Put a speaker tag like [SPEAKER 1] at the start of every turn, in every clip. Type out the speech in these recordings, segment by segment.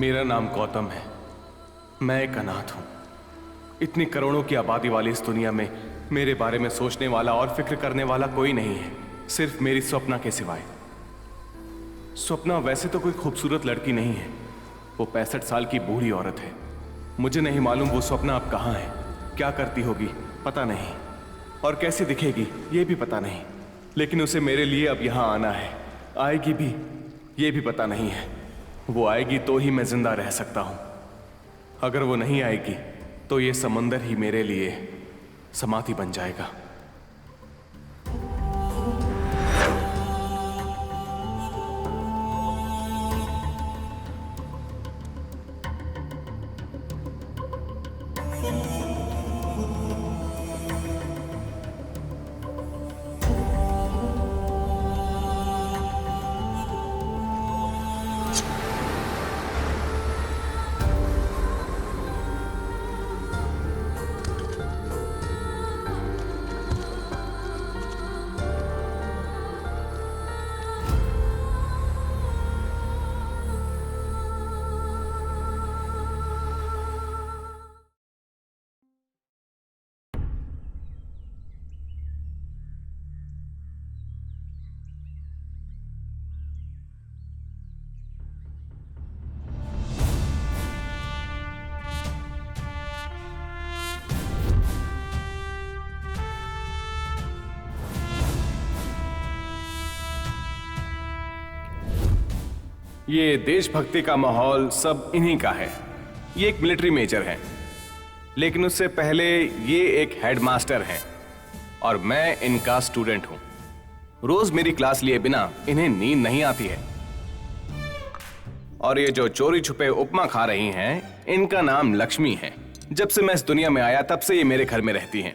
[SPEAKER 1] मेरा नाम गौतम है। मैं एक अनाथ हूं। इतनी करोड़ों की आबादी वाली इस दुनिया में मेरे बारे में सोचने वाला और फिक्र करने वाला कोई नहीं है, सिर्फ मेरी स्वप्ना के सिवाय। स्वप्ना वैसे तो कोई खूबसूरत लड़की नहीं है, वो 65 साल की बूढ़ी औरत है। मुझे नहीं मालूम वो स्वप्ना अब कहाँ है, क्या करती होगी पता नहीं, और कैसे दिखेगी ये भी पता नहीं। लेकिन उसे मेरे लिए अब यहाँ आना है। आएगी भी ये भी पता नहीं है। वो आएगी तो ही मैं जिंदा रह सकता हूं। अगर वो नहीं आएगी तो ये समंदर ही मेरे लिए समाधि बन जाएगा। ये देशभक्ति का माहौल सब इन्हीं का है। ये एक मिलिट्री मेजर है, लेकिन उससे पहले ये एक हेडमास्टर हैं और मैं इनका स्टूडेंट हूं। रोज मेरी क्लास लिए बिना इन्हें नींद नहीं आती है। और ये जो चोरी छुपे उपमा खा रही हैं, इनका नाम लक्ष्मी है। जब से मैं इस दुनिया में आया तब से ये मेरे घर में रहती हैं।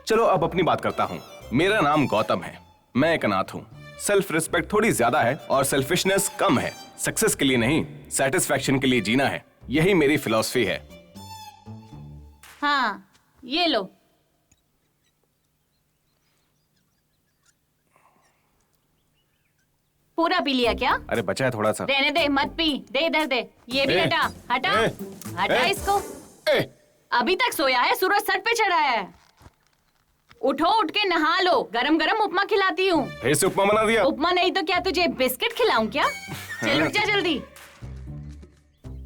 [SPEAKER 1] चलो अब अपनी बात करता हूं। मेरा नाम गौतम है, मैं एक अनाथ हूं। सेल्फ रिस्पेक्ट थोड़ी ज्यादा है और सेल्फिशनेस कम है। सक्सेस के लिए नहीं, सेटिस्फैक्शन के लिए जीना है, यही मेरी फिलॉसफी है।
[SPEAKER 2] हाँ, ये लो। पूरा पी लिया क्या?
[SPEAKER 1] अरे बचा है थोड़ा सा।
[SPEAKER 2] रहने दे, मत पी। दे इधर दे। ये भी हटा हटा हटा इसको। अभी तक सोया है, सूरज सर पे चढ़ा है। उठो, उठ के नहा लो। गरम गरम उपमा खिलाती हूँ।
[SPEAKER 1] फिर से उपमा बना दिया?
[SPEAKER 2] उपमा नहीं तो क्या तुझे बिस्किट खिलाऊं क्या? चल उठ जा जल्दी।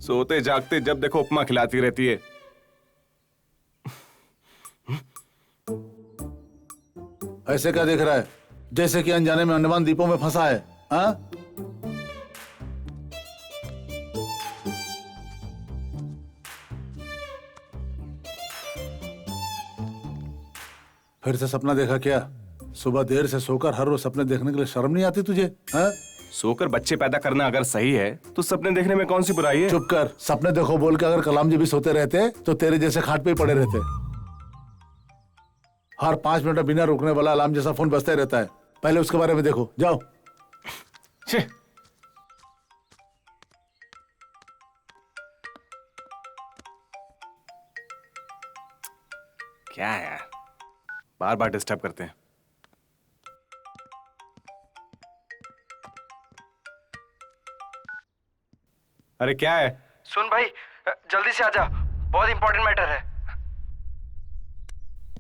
[SPEAKER 1] सोते जागते जब देखो उपमा खिलाती रहती है।
[SPEAKER 3] ऐसे क्या देख रहा है, जैसे कि अनजाने में अंडमान द्वीपों में फंसा है। हाँ? फिर से सपना देखा क्या? सुबह देर से सोकर हर रोज सपने देखने के लिए शर्म नहीं आती तुझे? हाँ?
[SPEAKER 1] सोकर बच्चे पैदा करना अगर सही है तो सपने देखने में कौन सी बुराई है?
[SPEAKER 3] चुप कर। सपने देखो बोल के अगर कलाम जी भी सोते रहते तो तेरे जैसे खाट पे ही पड़े रहते। हर 5 मिनट बिना रुकने वाला अलार्म जैसा फोन बजता रहता है। पहले उसके बारे में देखो, जाओ।
[SPEAKER 1] क्या है यार, बार बार डिस्टर्ब करते हैं। अरे क्या है?
[SPEAKER 4] सुन भाई, जल्दी से आजा, बहुत इंपॉर्टेंट मैटर है।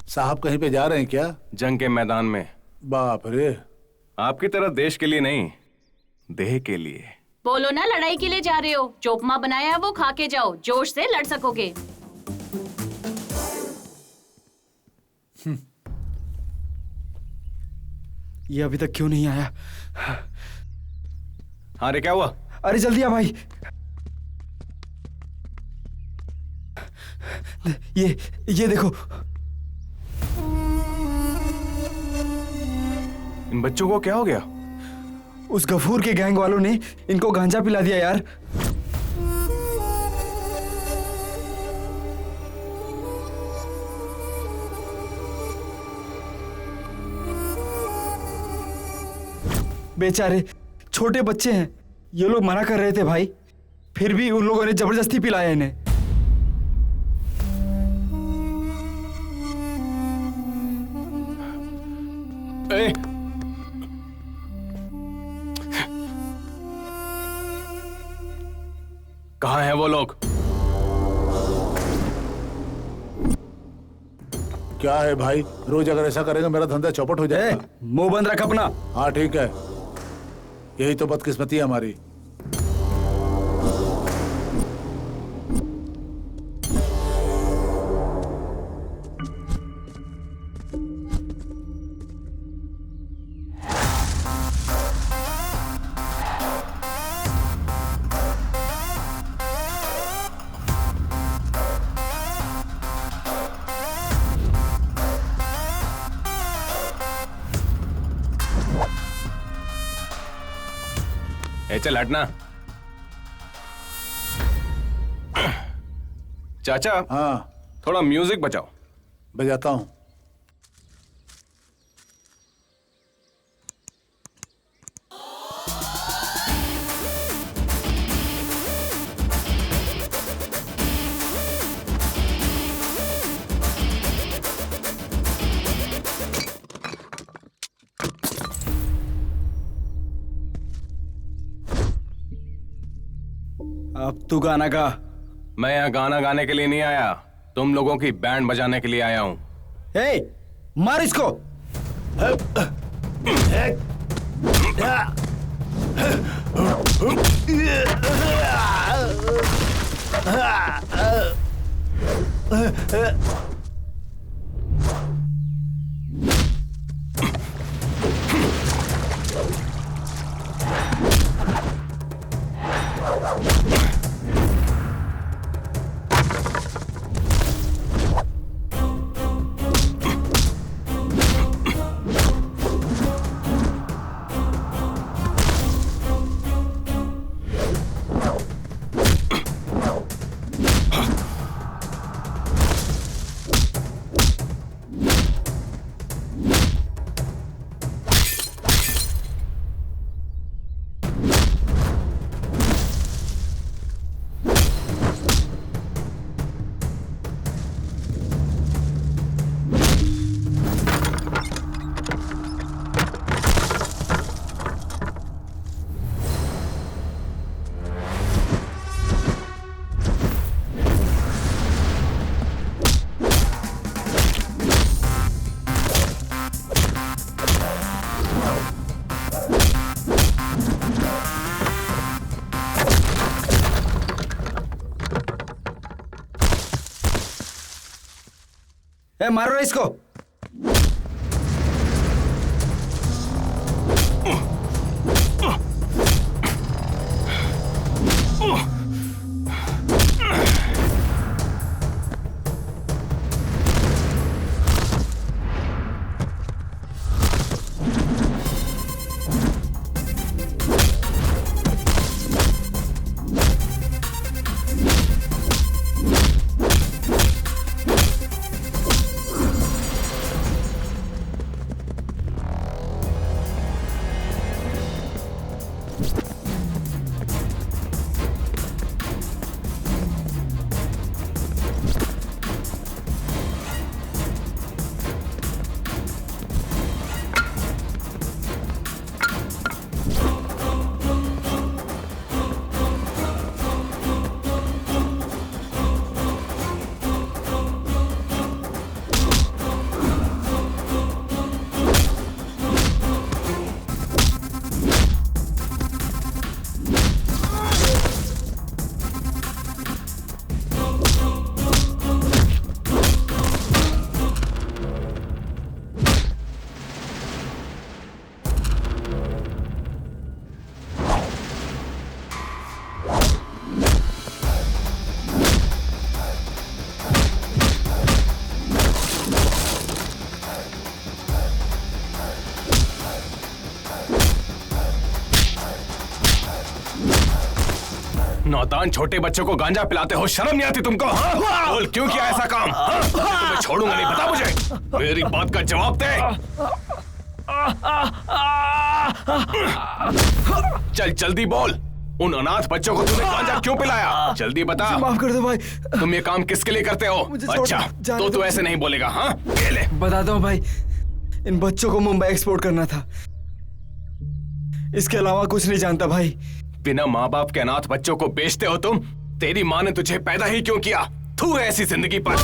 [SPEAKER 3] साहब कहीं पे जा रहे हैं क्या?
[SPEAKER 1] जंग के मैदान में।
[SPEAKER 3] बाप रे।
[SPEAKER 1] आपकी तरह देश के लिए नहीं, देह के लिए।
[SPEAKER 2] बोलो ना, लड़ाई के लिए जा रहे हो। जो उपमा बनाया है वो खा के जाओ, जोश से लड़ सकोगे।
[SPEAKER 4] ये अभी तक क्यों नहीं आया?
[SPEAKER 1] हाँ रे, क्या हुआ?
[SPEAKER 4] अरे जल्दी आ भाई। ये देखो।
[SPEAKER 1] इन बच्चों को क्या हो गया?
[SPEAKER 4] उस गफूर के गैंग वालों ने इनको गांजा पिला दिया यार। बेचारे छोटे बच्चे हैं, ये लोग मना कर रहे थे भाई, फिर भी उन लोगों ने जबरदस्ती पिलाया इन्हें।
[SPEAKER 1] ए! वो लोग?
[SPEAKER 3] क्या है भाई, रोज अगर ऐसा करेगा मेरा धंधा चौपट हो जाएगा।
[SPEAKER 4] मुंह बंद रख अपना।
[SPEAKER 3] हाँ ठीक है, यही तो बदकिस्मती है हमारी।
[SPEAKER 1] चल हटना। चाचा,
[SPEAKER 3] हाँ
[SPEAKER 1] थोड़ा म्यूजिक बजाओ।
[SPEAKER 3] बजाता हूँ।
[SPEAKER 4] अब तू गाना गा।
[SPEAKER 1] मैं यहाँ गाना गाने के लिए नहीं आया, तुम लोगों की बैंड बजाने के लिए आया हूँ।
[SPEAKER 4] ए, मार इसको। ए, मारो इसको।
[SPEAKER 1] नौतान छोटे बच्चों को गांजा पिलाते हो, शर्म नहीं आती तुमको? हाँ? बोल क्यों किया ऐसा काम? हाँ? तुम्हें छोड़ूंगा नहीं, बता मुझे, मेरी बात का जवाब दे। चल जल्दी बोल, उन अनाथ बच्चों को तूने गांजा क्यों पिलाया? जल्दी बता।
[SPEAKER 4] माफ कर दो भाई।
[SPEAKER 1] तुम ये काम किसके लिए करते हो? अच्छा, तो तू ऐसे नहीं बोलेगा। हाँ, ये ले।
[SPEAKER 4] बताता हूँ भाई, इन बच्चों को मुंबई एक्सपोर्ट करना था, इसके अलावा कुछ नहीं जानता भाई।
[SPEAKER 1] बिना माँ बाप के अनाथ बच्चों को बेचते हो तुम? तेरी माँ ने तुझे पैदा ही क्यों किया? थू है ऐसी जिंदगी पर।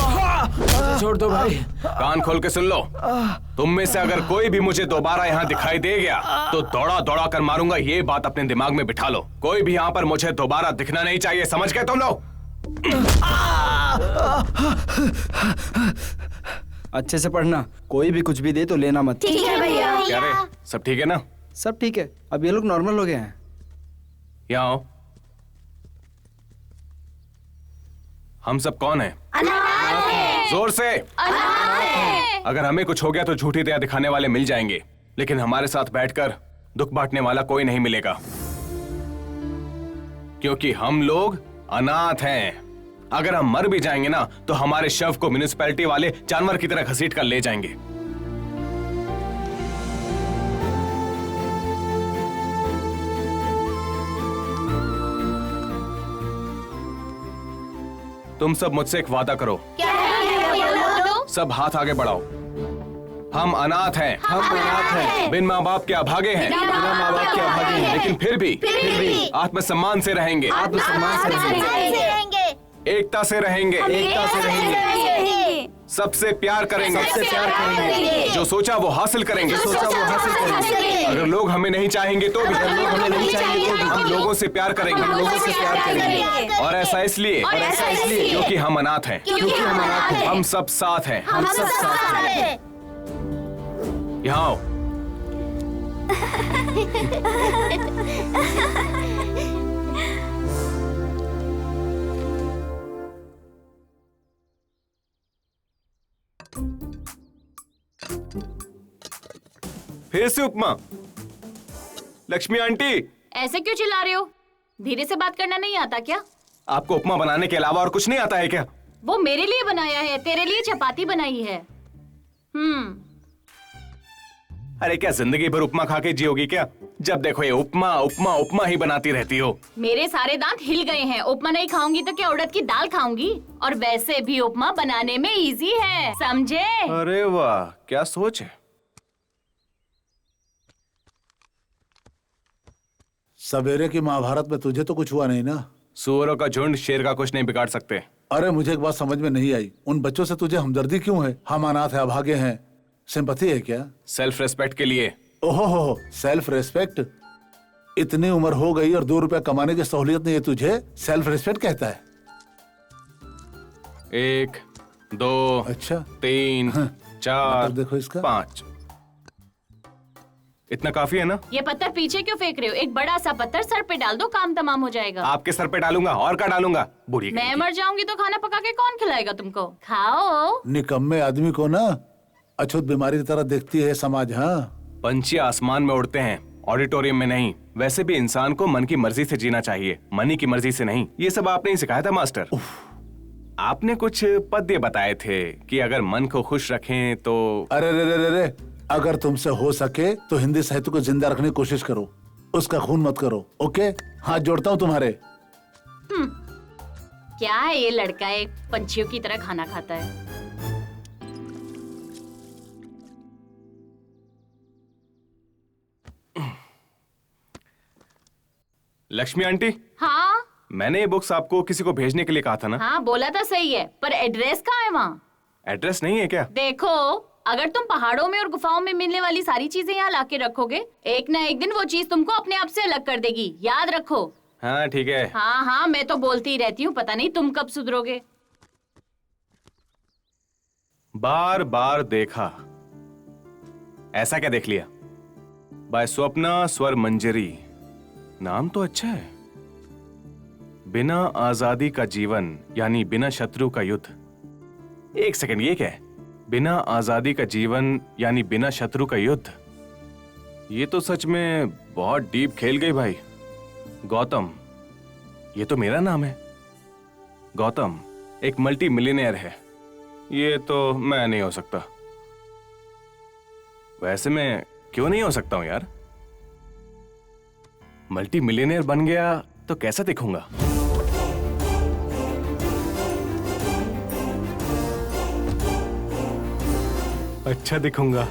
[SPEAKER 4] छोड़ दो भाई।
[SPEAKER 1] कान खोल के सुन लो, तुम में से अगर कोई भी मुझे दोबारा यहाँ दिखाई दे गया तो दौड़ा दौड़ा कर मारूंगा। ये बात अपने दिमाग में बिठा लो। कोई भी यहाँ पर मुझे दोबारा दिखना नहीं चाहिए, समझ गए तुम लोग?
[SPEAKER 4] अच्छे से पढ़ना, कोई भी कुछ भी दे तो लेना मत।
[SPEAKER 5] ठीक है भैया।
[SPEAKER 1] क्या रे, सब ठीक है ना?
[SPEAKER 4] सब ठीक है, अब ये लोग नॉर्मल हो गए हैं।
[SPEAKER 1] यहाँ आओ। हम सब कौन हैं? जोर से। अगर हमें कुछ हो गया तो झूठी दया दिखाने वाले मिल जाएंगे, लेकिन हमारे साथ बैठकर दुख बांटने वाला कोई नहीं मिलेगा, क्योंकि हम लोग अनाथ हैं। अगर हम मर भी जाएंगे ना तो हमारे शव को म्युनिसिपैलिटी वाले जानवर की तरह घसीट कर ले जाएंगे। तुम सब मुझसे एक वादा करो।
[SPEAKER 5] क्या है?
[SPEAKER 1] सब हाथ आगे बढ़ाओ। हम अनाथ हैं।
[SPEAKER 4] हम अनाथ हैं,
[SPEAKER 1] बिन माँ बाप के अभागे हैं,
[SPEAKER 4] बिना माँ बाप के अभागे हैं,
[SPEAKER 1] लेकिन फिर भी आत्मसम्मान से रहेंगे,
[SPEAKER 4] आत्मसम्मान से रहेंगे,
[SPEAKER 1] एकता से रहेंगे,
[SPEAKER 4] एकता से रहेंगे,
[SPEAKER 1] सबसे प्यार करेंगे,
[SPEAKER 4] सबसे प्यार करेंगे,
[SPEAKER 1] जो सोचा वो हासिल करेंगे।
[SPEAKER 4] सोचा वो हासिल करेंगे।
[SPEAKER 1] अगर लोग हमें नहीं चाहेंगे तो भी
[SPEAKER 4] लोग हमें नहीं चाहेंगे तो भी
[SPEAKER 1] हम लोगों से प्यार करेंगे,
[SPEAKER 4] लोगों से प्यार करेंगे।
[SPEAKER 1] और ऐसा इसलिए क्योंकि हम अनाथ हैं,
[SPEAKER 4] क्योंकि हम अनाथ हैं,
[SPEAKER 1] हम सब साथ हैं।
[SPEAKER 5] हम सब साथ हैं।
[SPEAKER 1] यहाँ आओ। फिर से उपमा। लक्ष्मी आंटी,
[SPEAKER 2] ऐसे क्यों चिल्ला रहे हो? धीरे से बात करना नहीं आता क्या?
[SPEAKER 1] आपको उपमा बनाने के अलावा और कुछ नहीं आता है क्या?
[SPEAKER 2] वो मेरे लिए बनाया है, तेरे लिए चपाती बनाई है।
[SPEAKER 1] अरे क्या जिंदगी भर उपमा खा के जियोगी क्या? जब देखो ये उपमा उपमा उपमा ही बनाती रहती हो।
[SPEAKER 2] मेरे सारे दांत हिल गए हैं। उपमा नहीं खाऊंगी तो क्या उड़द की दाल खाऊंगी? और वैसे भी उपमा बनाने में इजी है, समझे?
[SPEAKER 1] अरे वाह, क्या सोच है।
[SPEAKER 3] सवेरे की महाभारत में तुझे तो कुछ हुआ नहीं ना?
[SPEAKER 1] सुअरों का झुंड शेर का कुछ नहीं बिगाड़ सकते।
[SPEAKER 3] अरे मुझे एक बात समझ में नहीं आई, उन बच्चों से तुझे हमदर्दी क्यों है? हम अनाथ है, अभागे हैं, सिंपैथी है क्या?
[SPEAKER 1] सेल्फ रेस्पेक्ट के लिए।
[SPEAKER 3] ओहो हो, सेल्फ रेस्पेक्ट? इतनी उम्र हो गई और 2 रुपया कमाने की सहूलियत नहीं है, तुझे सेल्फ रेस्पेक्ट कहता है?
[SPEAKER 1] 1 2
[SPEAKER 3] अच्छा
[SPEAKER 1] 3 4
[SPEAKER 3] मतलब देखो इसका।
[SPEAKER 1] 5। इतना काफी है ना?
[SPEAKER 2] ये पत्थर पीछे क्यों फेंक रहे हो? एक बड़ा सा पत्थर सर पे डाल दो, काम तमाम हो जाएगा।
[SPEAKER 1] आपके सर पे डालूंगा और क्या डालूंगा? बूढ़ी
[SPEAKER 2] मैं
[SPEAKER 1] कहीं
[SPEAKER 2] मर जाऊंगी तो खाना पका के कौन खिलाएगा तुमको? खाओ।
[SPEAKER 3] निकम्मे आदमी को ना अछूत बीमारी की तरह देखती है समाज। हाँ,
[SPEAKER 1] पंछी आसमान में उड़ते हैं, ऑडिटोरियम में नहीं। वैसे भी इंसान को मन की मर्जी से जीना चाहिए, मनी की मर्जी से नहीं। ये सब आपने ही सिखाया था मास्टर। आपने कुछ पद्य बताए थे कि अगर मन को खुश रखें तो।
[SPEAKER 3] अरे रे रे रे रे, अगर तुमसे हो सके तो हिंदी साहित्य को जिंदा रखने की कोशिश करो, उसका खून मत करो। ओके, हाथ जोड़ता हूँ तुम्हारे।
[SPEAKER 2] क्या है ये लड़का, एक पंछियों की तरह खाना खाता है।
[SPEAKER 1] लक्ष्मी आंटी,
[SPEAKER 2] हाँ
[SPEAKER 1] मैंने ये बुक्स आपको किसी को भेजने के लिए कहा था ना?
[SPEAKER 2] हाँ बोला था, सही है, पर एड्रेस कहाँ है वहाँ?
[SPEAKER 1] एड्रेस नहीं है क्या?
[SPEAKER 2] देखो, अगर तुम पहाड़ों में और गुफाओं में मिलने वाली सारी चीजें यहाँ लाके रखोगे, एक ना एक दिन वो चीज तुमको अपने आप से अलग कर देगी, याद रखो।
[SPEAKER 1] हाँ ठीक है।
[SPEAKER 2] हाँ हाँ, मैं तो बोलती ही रहती हूँ, पता नहीं तुम कब सुधरोगे।
[SPEAKER 1] बार बार देखा, ऐसा क्या देख लिया? बाय स्वप्ना स्वर मंजरी, नाम तो अच्छा है। बिना आजादी का जीवन यानी बिना शत्रु का युद्ध। एक सेकंड, ये क्या है? बिना आजादी का जीवन यानी बिना शत्रु का युद्ध। ये तो सच में बहुत डीप खेल गई भाई। गौतम, ये तो मेरा नाम है। गौतम एक मल्टी मिलियनेयर है। ये तो मैं नहीं हो सकता। वैसे मैं क्यों नहीं हो सकता हूं यार? मल्टी मिलियनेयर बन गया तो कैसा दिखूंगा? अच्छा दिखूंगा।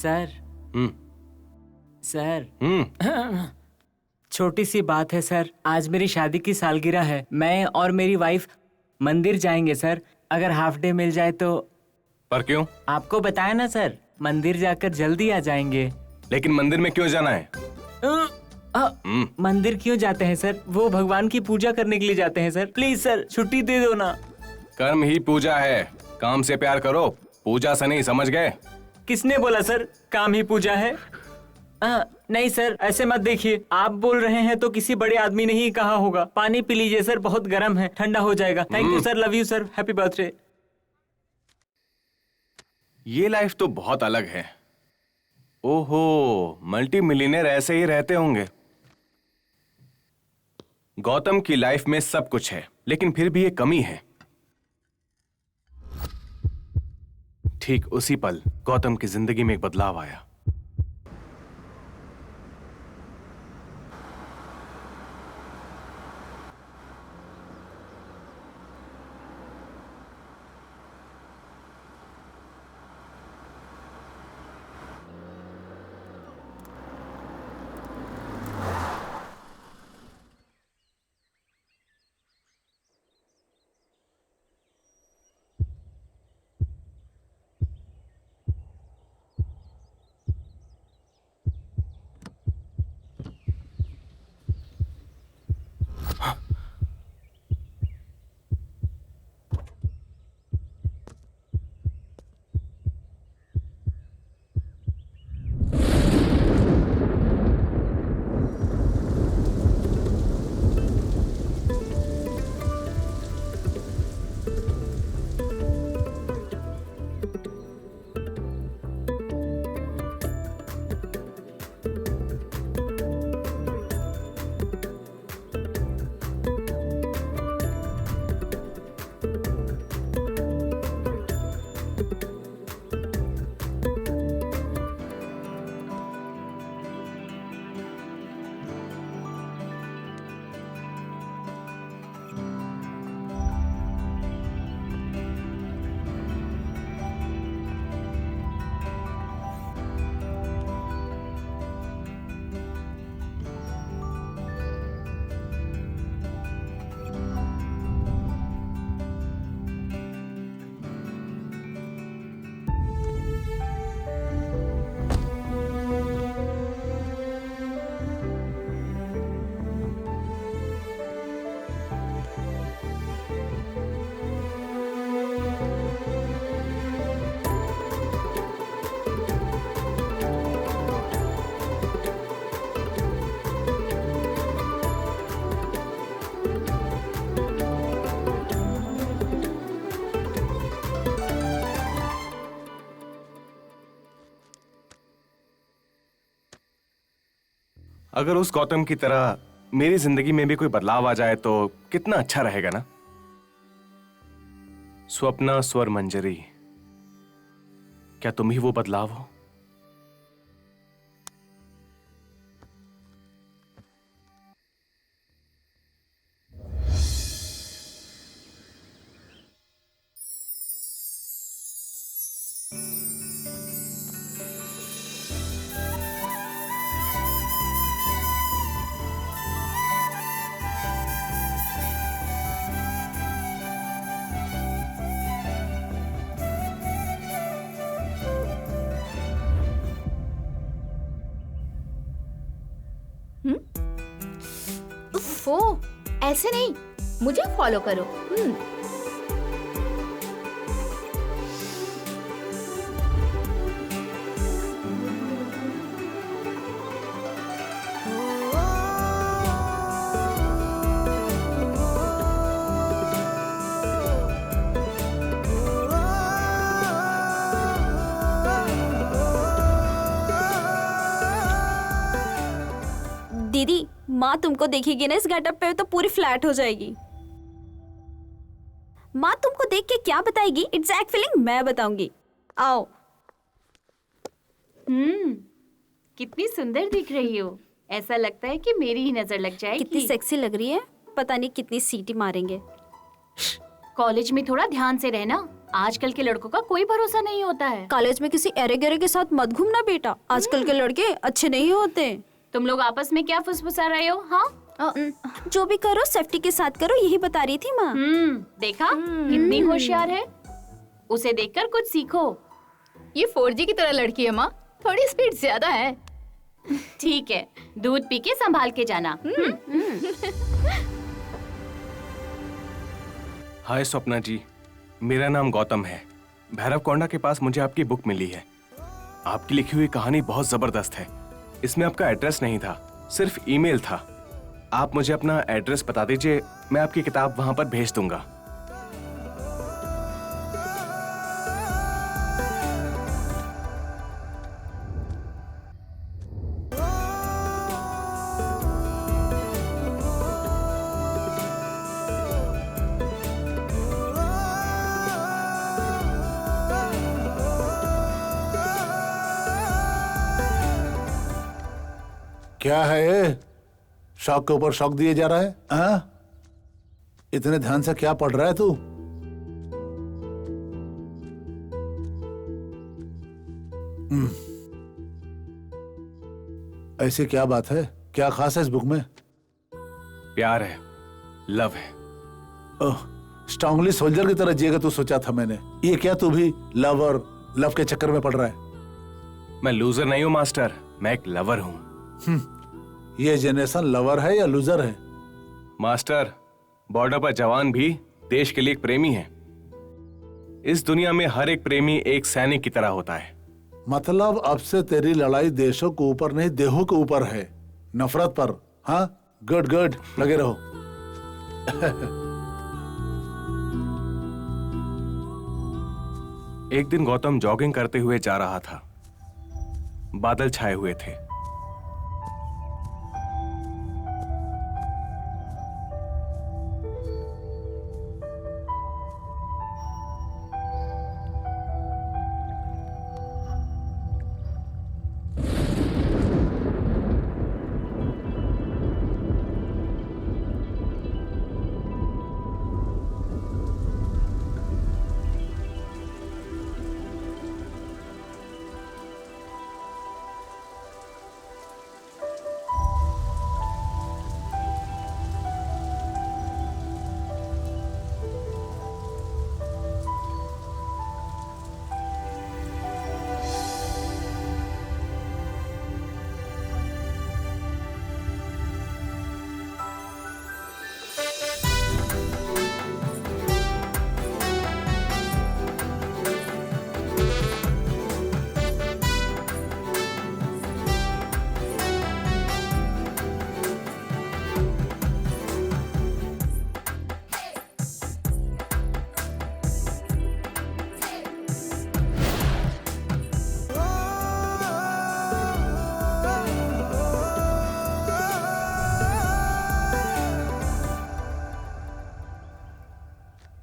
[SPEAKER 6] सर
[SPEAKER 1] हम्म
[SPEAKER 6] सर
[SPEAKER 1] हम्म
[SPEAKER 6] छोटी सी बात है सर, आज मेरी शादी की सालगिरह है। मैं और मेरी वाइफ मंदिर जाएंगे सर, अगर हाफ डे मिल जाए तो।
[SPEAKER 1] पर क्यों?
[SPEAKER 6] आपको बताया ना सर, मंदिर जाकर जल्दी आ जाएंगे।
[SPEAKER 1] लेकिन मंदिर में क्यों जाना है?
[SPEAKER 6] मंदिर क्यों जाते हैं सर? वो भगवान की पूजा करने के लिए जाते हैं सर। प्लीज सर छुट्टी दे दो ना।
[SPEAKER 1] कर्म ही पूजा है, काम से प्यार करो, पूजा से नहीं, समझ गए?
[SPEAKER 6] किसने बोला सर काम ही पूजा है? नहीं सर, ऐसे मत देखिए, आप बोल रहे हैं तो किसी बड़े आदमी ने ही कहा होगा। पानी पी लीजिए सर, बहुत गर्म है, ठंडा हो जाएगा। Thank you sir, love you sir, happy birthday.
[SPEAKER 1] ये लाइफ तो बहुत अलग है। ओहो, मल्टी मिलियनेयर ऐसे ही रहते होंगे। गौतम की लाइफ में सब कुछ है, लेकिन फिर भी एक कमी है। ठीक उसी पल गौतम की जिंदगी में एक बदलाव आया। अगर उस गौतम की तरह मेरी जिंदगी में भी कोई बदलाव आ जाए तो कितना अच्छा रहेगा ना। स्वप्ना स्वर मंजरी, क्या तुम ही वो बदलाव हो?
[SPEAKER 5] उफ़ो, ऐसे नहीं, मुझे फॉलो करो।
[SPEAKER 7] दीदी, माँ तुमको देखेगी ना इस गेटअप पे तो पूरी फ्लैट हो जाएगी। माँ तुमको देख के क्या बताएगी, एग्जैक्ट फीलिंग मैं बताऊंगी। आओ।
[SPEAKER 2] कितनी सुंदर दिख रही हो, ऐसा लगता है कि मेरी ही नजर लग जाएगी।
[SPEAKER 7] कितनी सेक्सी लग रही है, पता नहीं कितनी सीटी मारेंगे।
[SPEAKER 2] कॉलेज में थोड़ा ध्यान से रहना, आजकल के लड़कों का कोई भरोसा नहीं होता है।
[SPEAKER 7] कॉलेज में किसी एरे गेरे के साथ मत घूमना बेटा, आजकल के लड़के अच्छे नहीं होते।
[SPEAKER 2] तुम लोग आपस में क्या फुसफुसा रहे हो? हाँ,
[SPEAKER 7] जो भी करो सेफ्टी के साथ करो, यही बता रही थी माँ।
[SPEAKER 2] देखा कितनी होशियार है। उसे देखकर कुछ सीखो।
[SPEAKER 5] ये 4G की तरह लड़की है माँ, थोड़ी स्पीड ज्यादा है।
[SPEAKER 2] ठीक है, दूध पी के संभाल के जाना।
[SPEAKER 1] हाय स्वप्ना जी, मेरा नाम गौतम है। भैरव कोंडा के पास मुझे आपकी बुक मिली है। आपकी लिखी हुई कहानी बहुत जबरदस्त है। इसमें आपका एड्रेस नहीं था, सिर्फ ईमेल था। आप मुझे अपना एड्रेस बता दीजिए, मैं आपकी किताब वहां पर भेज दूंगा।
[SPEAKER 3] क्या है ये? शौक के ऊपर शौक दिए जा रहा है? हाँ? इतने ध्यान से क्या पढ़ रहा है तू? ऐसी क्या बात है? क्या खास है इस बुक में?
[SPEAKER 1] प्यार है, लव है।
[SPEAKER 3] ओह, स्ट्रांगली सोल्जर की तरह जिएगा तू सोचा था मैंने। ये क्या तू भी लव और लव के चक्कर में पड़ रहा है?
[SPEAKER 1] मैं लूजर नहीं हूं मास्टर, मैं एक लवर हूं।
[SPEAKER 3] ये जनरेशन लवर है या लूजर है?
[SPEAKER 1] मास्टर, बॉर्डर पर जवान भी देश के लिए एक प्रेमी है। इस दुनिया में हर एक प्रेमी एक सैनिक की तरह होता है।
[SPEAKER 3] मतलब अब से तेरी लड़ाई देशों के ऊपर नहीं, देहों के ऊपर है, नफरत पर। हाँ, गुड गुड, लगे रहो।
[SPEAKER 1] एक दिन गौतम जॉगिंग करते हुए जा रहा था। बादल छाए हुए थे।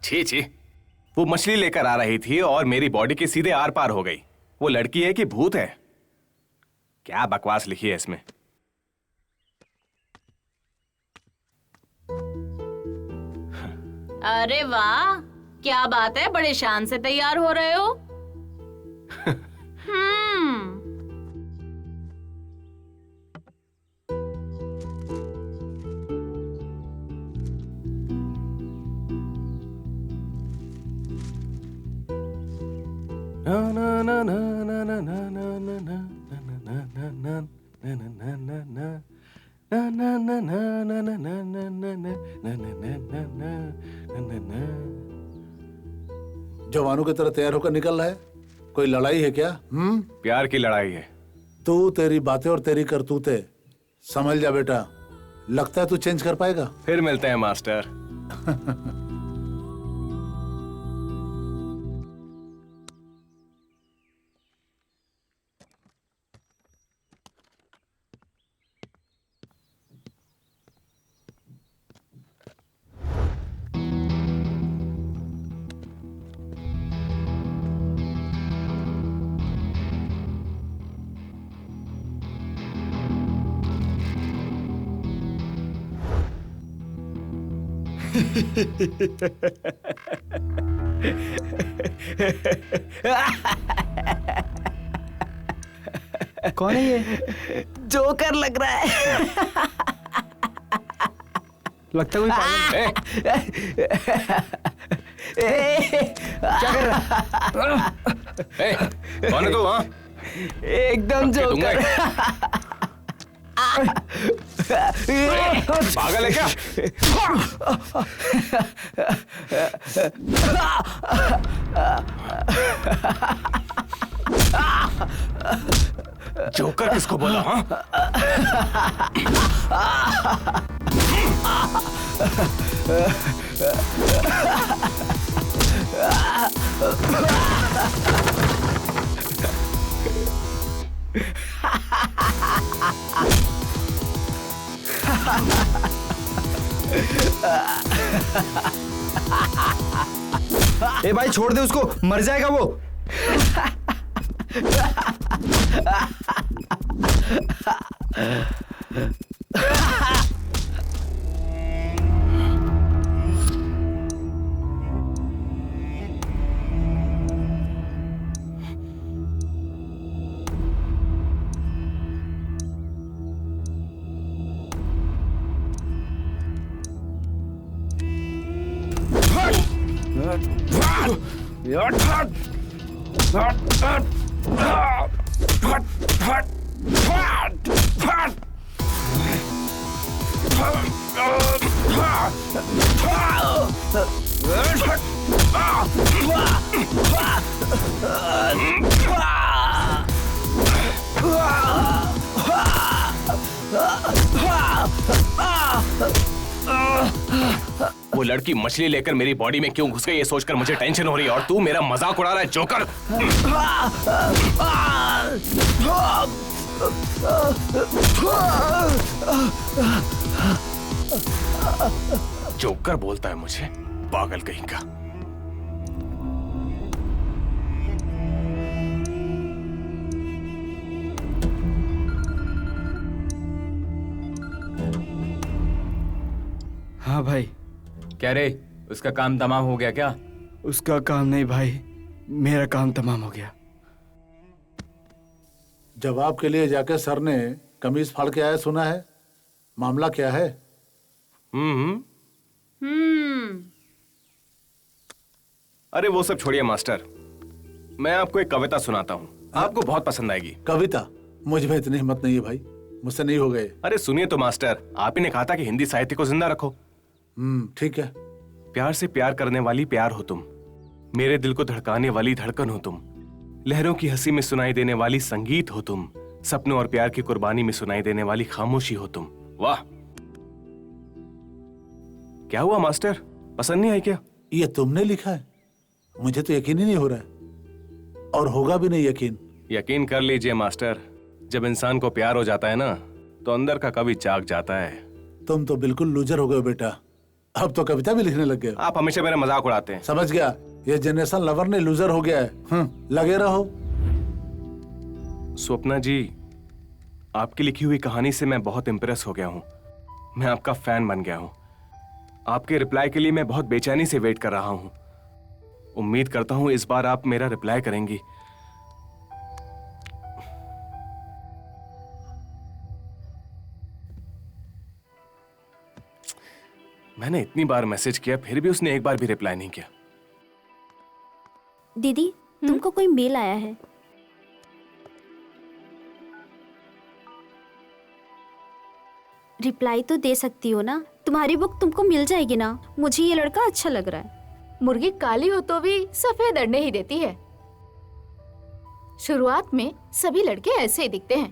[SPEAKER 1] छी छी, वो मछली लेकर आ रही थी और मेरी बॉडी के सीधे आर पार हो गई। वो लड़की है कि भूत है? क्या बकवास लिखी है इसमें।
[SPEAKER 2] अरे वाह, क्या बात है, बड़े शान से तैयार हो रहे हो।
[SPEAKER 3] जवानों की तरह तैयार होकर निकल रहा है। कोई लड़ाई है क्या?
[SPEAKER 1] प्यार की लड़ाई है।
[SPEAKER 3] तू, तेरी बातें और तेरी करतूतें समझ जा बेटा। लगता है तू चेंज कर पाएगा।
[SPEAKER 1] फिर मिलते हैं मास्टर।
[SPEAKER 4] कौन है ये?
[SPEAKER 6] जोकर लग रहा है।
[SPEAKER 4] लगता है कोई पागल। क्या कर रहा है?
[SPEAKER 1] कौन है तू? हाँ,
[SPEAKER 6] एकदम
[SPEAKER 1] रख के दूंगा
[SPEAKER 6] जोकर।
[SPEAKER 1] पागल है क्या? जोकर किसको बोला? हाँ,
[SPEAKER 4] ए भाई छोड़ दे उसको, मर जाएगा वो।
[SPEAKER 1] वो लड़की मछली लेकर मेरी बॉडी में क्यों घुस गई ये सोचकर मुझे टेंशन हो रही है, और तू मेरा मजाक उड़ा रहा है जोकर। जोकर बोलता है मुझे, पागल कहीं का।
[SPEAKER 4] हाँ भाई।
[SPEAKER 6] क्या रे, उसका काम तमाम हो गया क्या?
[SPEAKER 4] उसका काम नहीं भाई, मेरा काम तमाम हो गया।
[SPEAKER 3] जवाब के लिए जाके सर ने कमीज फाड़ के आया सुना है। मामला क्या है?
[SPEAKER 1] अरे वो सब छोड़िए मास्टर, मैं आपको एक कविता सुनाता हूँ, आपको बहुत पसंद आएगी।
[SPEAKER 3] कविता? मुझ में इतनी हिम्मत नहीं है भाई, मुझसे नहीं हो गए।
[SPEAKER 1] अरे सुनिए तो मास्टर, आप ही ने कहा था कि हिंदी साहित्य को जिंदा रखो।
[SPEAKER 3] ठीक है।
[SPEAKER 1] प्यार से प्यार करने वाली प्यार हो तुम, मेरे दिल को धड़काने वाली धड़कन हो तुम, लहरों की हंसी में सुनाई देने वाली संगीत हो तुम, सपनों और प्यार की कुर्बानी में सुनाई देने वाली खामोशी हो तुम। वाह, क्या हुआ मास्टर, पसंद नहीं आई क्या?
[SPEAKER 3] ये तुमने लिखा है? मुझे तो यकीन ही नहीं हो रहा है, और होगा भी नहीं यकीन।
[SPEAKER 1] यकीन कर लीजिए मास्टर, जब इंसान को प्यार हो जाता है ना, तो अंदर का कवि जाग जाता है।
[SPEAKER 3] तुम तो बिल्कुल लूजर हो गए बेटा, अब तो कविता भी लिखने लग गए।
[SPEAKER 1] आप हमेशा मेरा मजाक उड़ाते हैं।
[SPEAKER 3] समझ गया, ये जनरेशन लवर ने लूजर हो गया है। लगे रहो।
[SPEAKER 1] स्वप्ना जी, आपकी लिखी हुई कहानी से मैं बहुत इंप्रेस हो गया हूँ, मैं आपका फैन बन गया हूँ। आपके रिप्लाई के लिए मैं बहुत बेचैनी से वेट कर रहा हूँ। उम्मीद करता हूँ इस बार आप मेरा रिप्लाई करेंगी। मैंने इतनी बार मैसेज किया, फिर भी उसने एक बार भी रिप्लाई नहीं किया।
[SPEAKER 7] दीदी, तुमको कोई मेल आया है। रिप्लाई तो दे सकती हो ना, तुम्हारी बुक तुमको मिल जाएगी ना। मुझे ये लड़का अच्छा लग रहा है।
[SPEAKER 5] मुर्गी काली हो तो भी सफेद अंडे ही देती है। शुरुआत में सभी लड़के ऐसे ही दिखते हैं,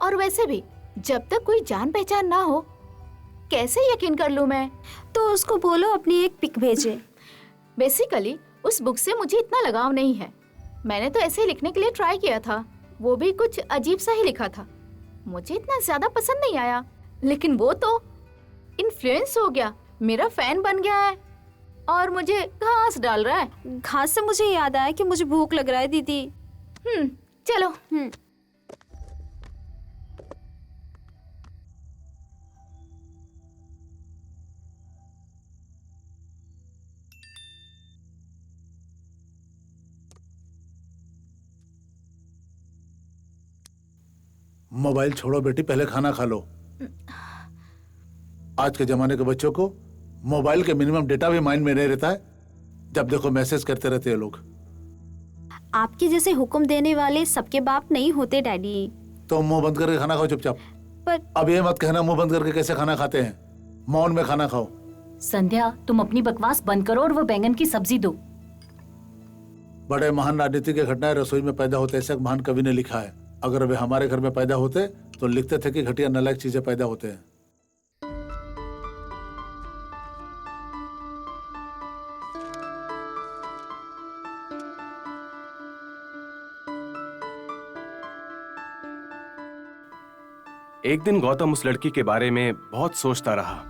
[SPEAKER 5] और वैसे भी जब तक कोई जान पहचान ना हो कैसे यकीन कर लूं मैं?
[SPEAKER 7] तो उसको बोलो अपनी एक पिक भेजे।
[SPEAKER 5] बेसिकली उस बुक से मुझे इतना लगाव नहीं है। मैंने तो ऐसे ही लिखने के लिए ट्राई किया था, वो भी कुछ अजीब सा ही लिखा था। मुझे इतना ज्यादा पसंद नहीं आया, लेकिन वो तो इन्फ्लुएंस हो गया, मेरा फैन बन गया है और मुझे घास डाल रहा है।
[SPEAKER 7] घास से मुझे याद आया कि मुझे भूख लग रहा है दीदी।
[SPEAKER 5] चलो।
[SPEAKER 3] मोबाइल छोड़ो बेटी, पहले खाना खा लो। आज के जमाने के बच्चों को मोबाइल के मिनिमम डेटा भी माइंड में नहीं रहता है, जब देखो मैसेज करते रहते हैं लोग।
[SPEAKER 7] आपके जैसे हुक्म देने वाले सबके बाप नहीं होते डैडी।
[SPEAKER 3] तो मुंह बंद करके खाना खाओ चुपचाप।
[SPEAKER 7] पर
[SPEAKER 3] अब ये मत कहना मुंह बंद करके कैसे खाना खाते हैं, मौन में खाना खाओ।
[SPEAKER 2] संध्या, तुम अपनी बकवास बंद करो और वो बैंगन की सब्जी दो।
[SPEAKER 3] बड़े महान राजनीति के घटनाएं रसोई में पैदा होते, ऐसा एक महान कवि ने लिखा है। अगर वे हमारे घर में पैदा होते तो लिखते थे कि घटिया नालायक चीजें पैदा होते हैं।
[SPEAKER 1] एक दिन गौतम उस लड़की के बारे में बहुत सोचता रहा।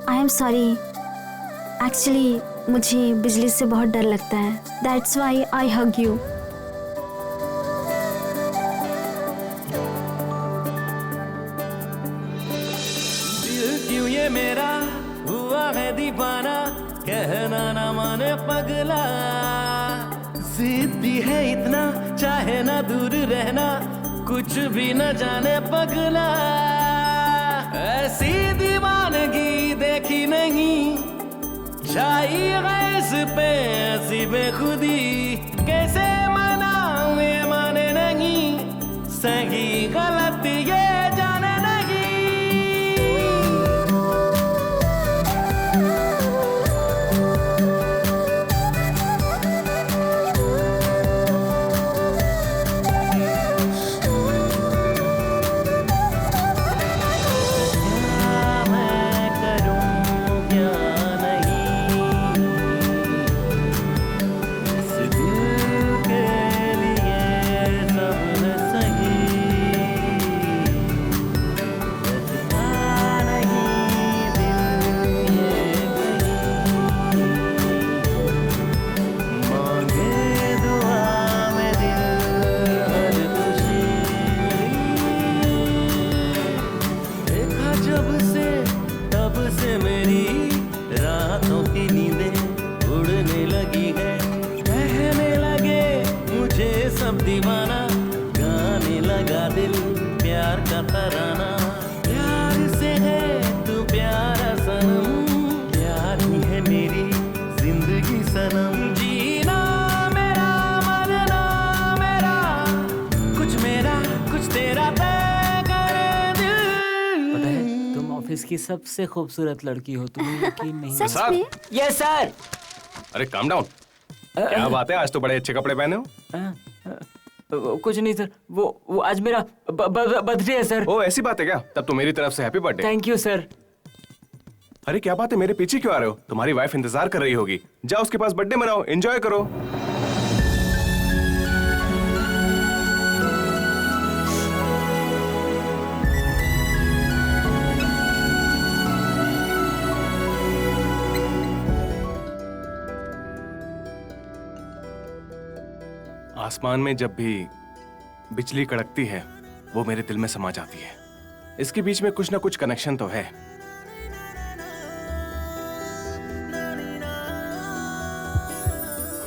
[SPEAKER 7] आई एम सॉरी, एक्चुअली मुझे बिजली से बहुत डर लगता है। That's why I hug you.
[SPEAKER 8] दिल क्यों ये मेरा हुआ है दीवाना, कहना ना माने पगला। जिद्दी है इतना, चाहे ना दूर रहना, कुछ भी न जाने पगला। ऐसी दीवानगी देखी नहीं, चाहिए इस पे ऐसी बेखुदी। कैसे मनाऊं ये माने नहीं, सही गलत ये जाने नहीं। सब दीवाना, गाने लगा दिल प्यार का तराना। प्यार से है तू प्यारा सनम, प्यार ही है मेरी जिंदगी सनम। जीना मेरा, मरना मेरा, कुछ मेरा कुछ तेरा तय करे दिल।
[SPEAKER 6] पता है तुम ऑफिस की सबसे खूबसूरत लड़की हो, तुम्हें यकीन नहीं।
[SPEAKER 7] सच में?
[SPEAKER 6] Yes sir.
[SPEAKER 1] अरे काम डाउन, क्या बात है, आज तो बड़े अच्छे कपड़े पहने हो।
[SPEAKER 6] कुछ नहीं सर, वो आज मेरा बर्थडे है सर।
[SPEAKER 1] ओ ऐसी बात है क्या? तब तो मेरी तरफ से happy birthday.
[SPEAKER 6] Thank you sir.
[SPEAKER 1] अरे क्या बात है, मेरे पीछे क्यों आ रहे हो? तुम्हारी वाइफ इंतजार कर रही होगी, जाओ उसके पास बर्थडे मनाओ, एंजॉय करो। आसमान में जब भी बिजली कड़कती है वो मेरे दिल में समा जाती है। इसके बीच में कुछ ना कुछ कनेक्शन तो है।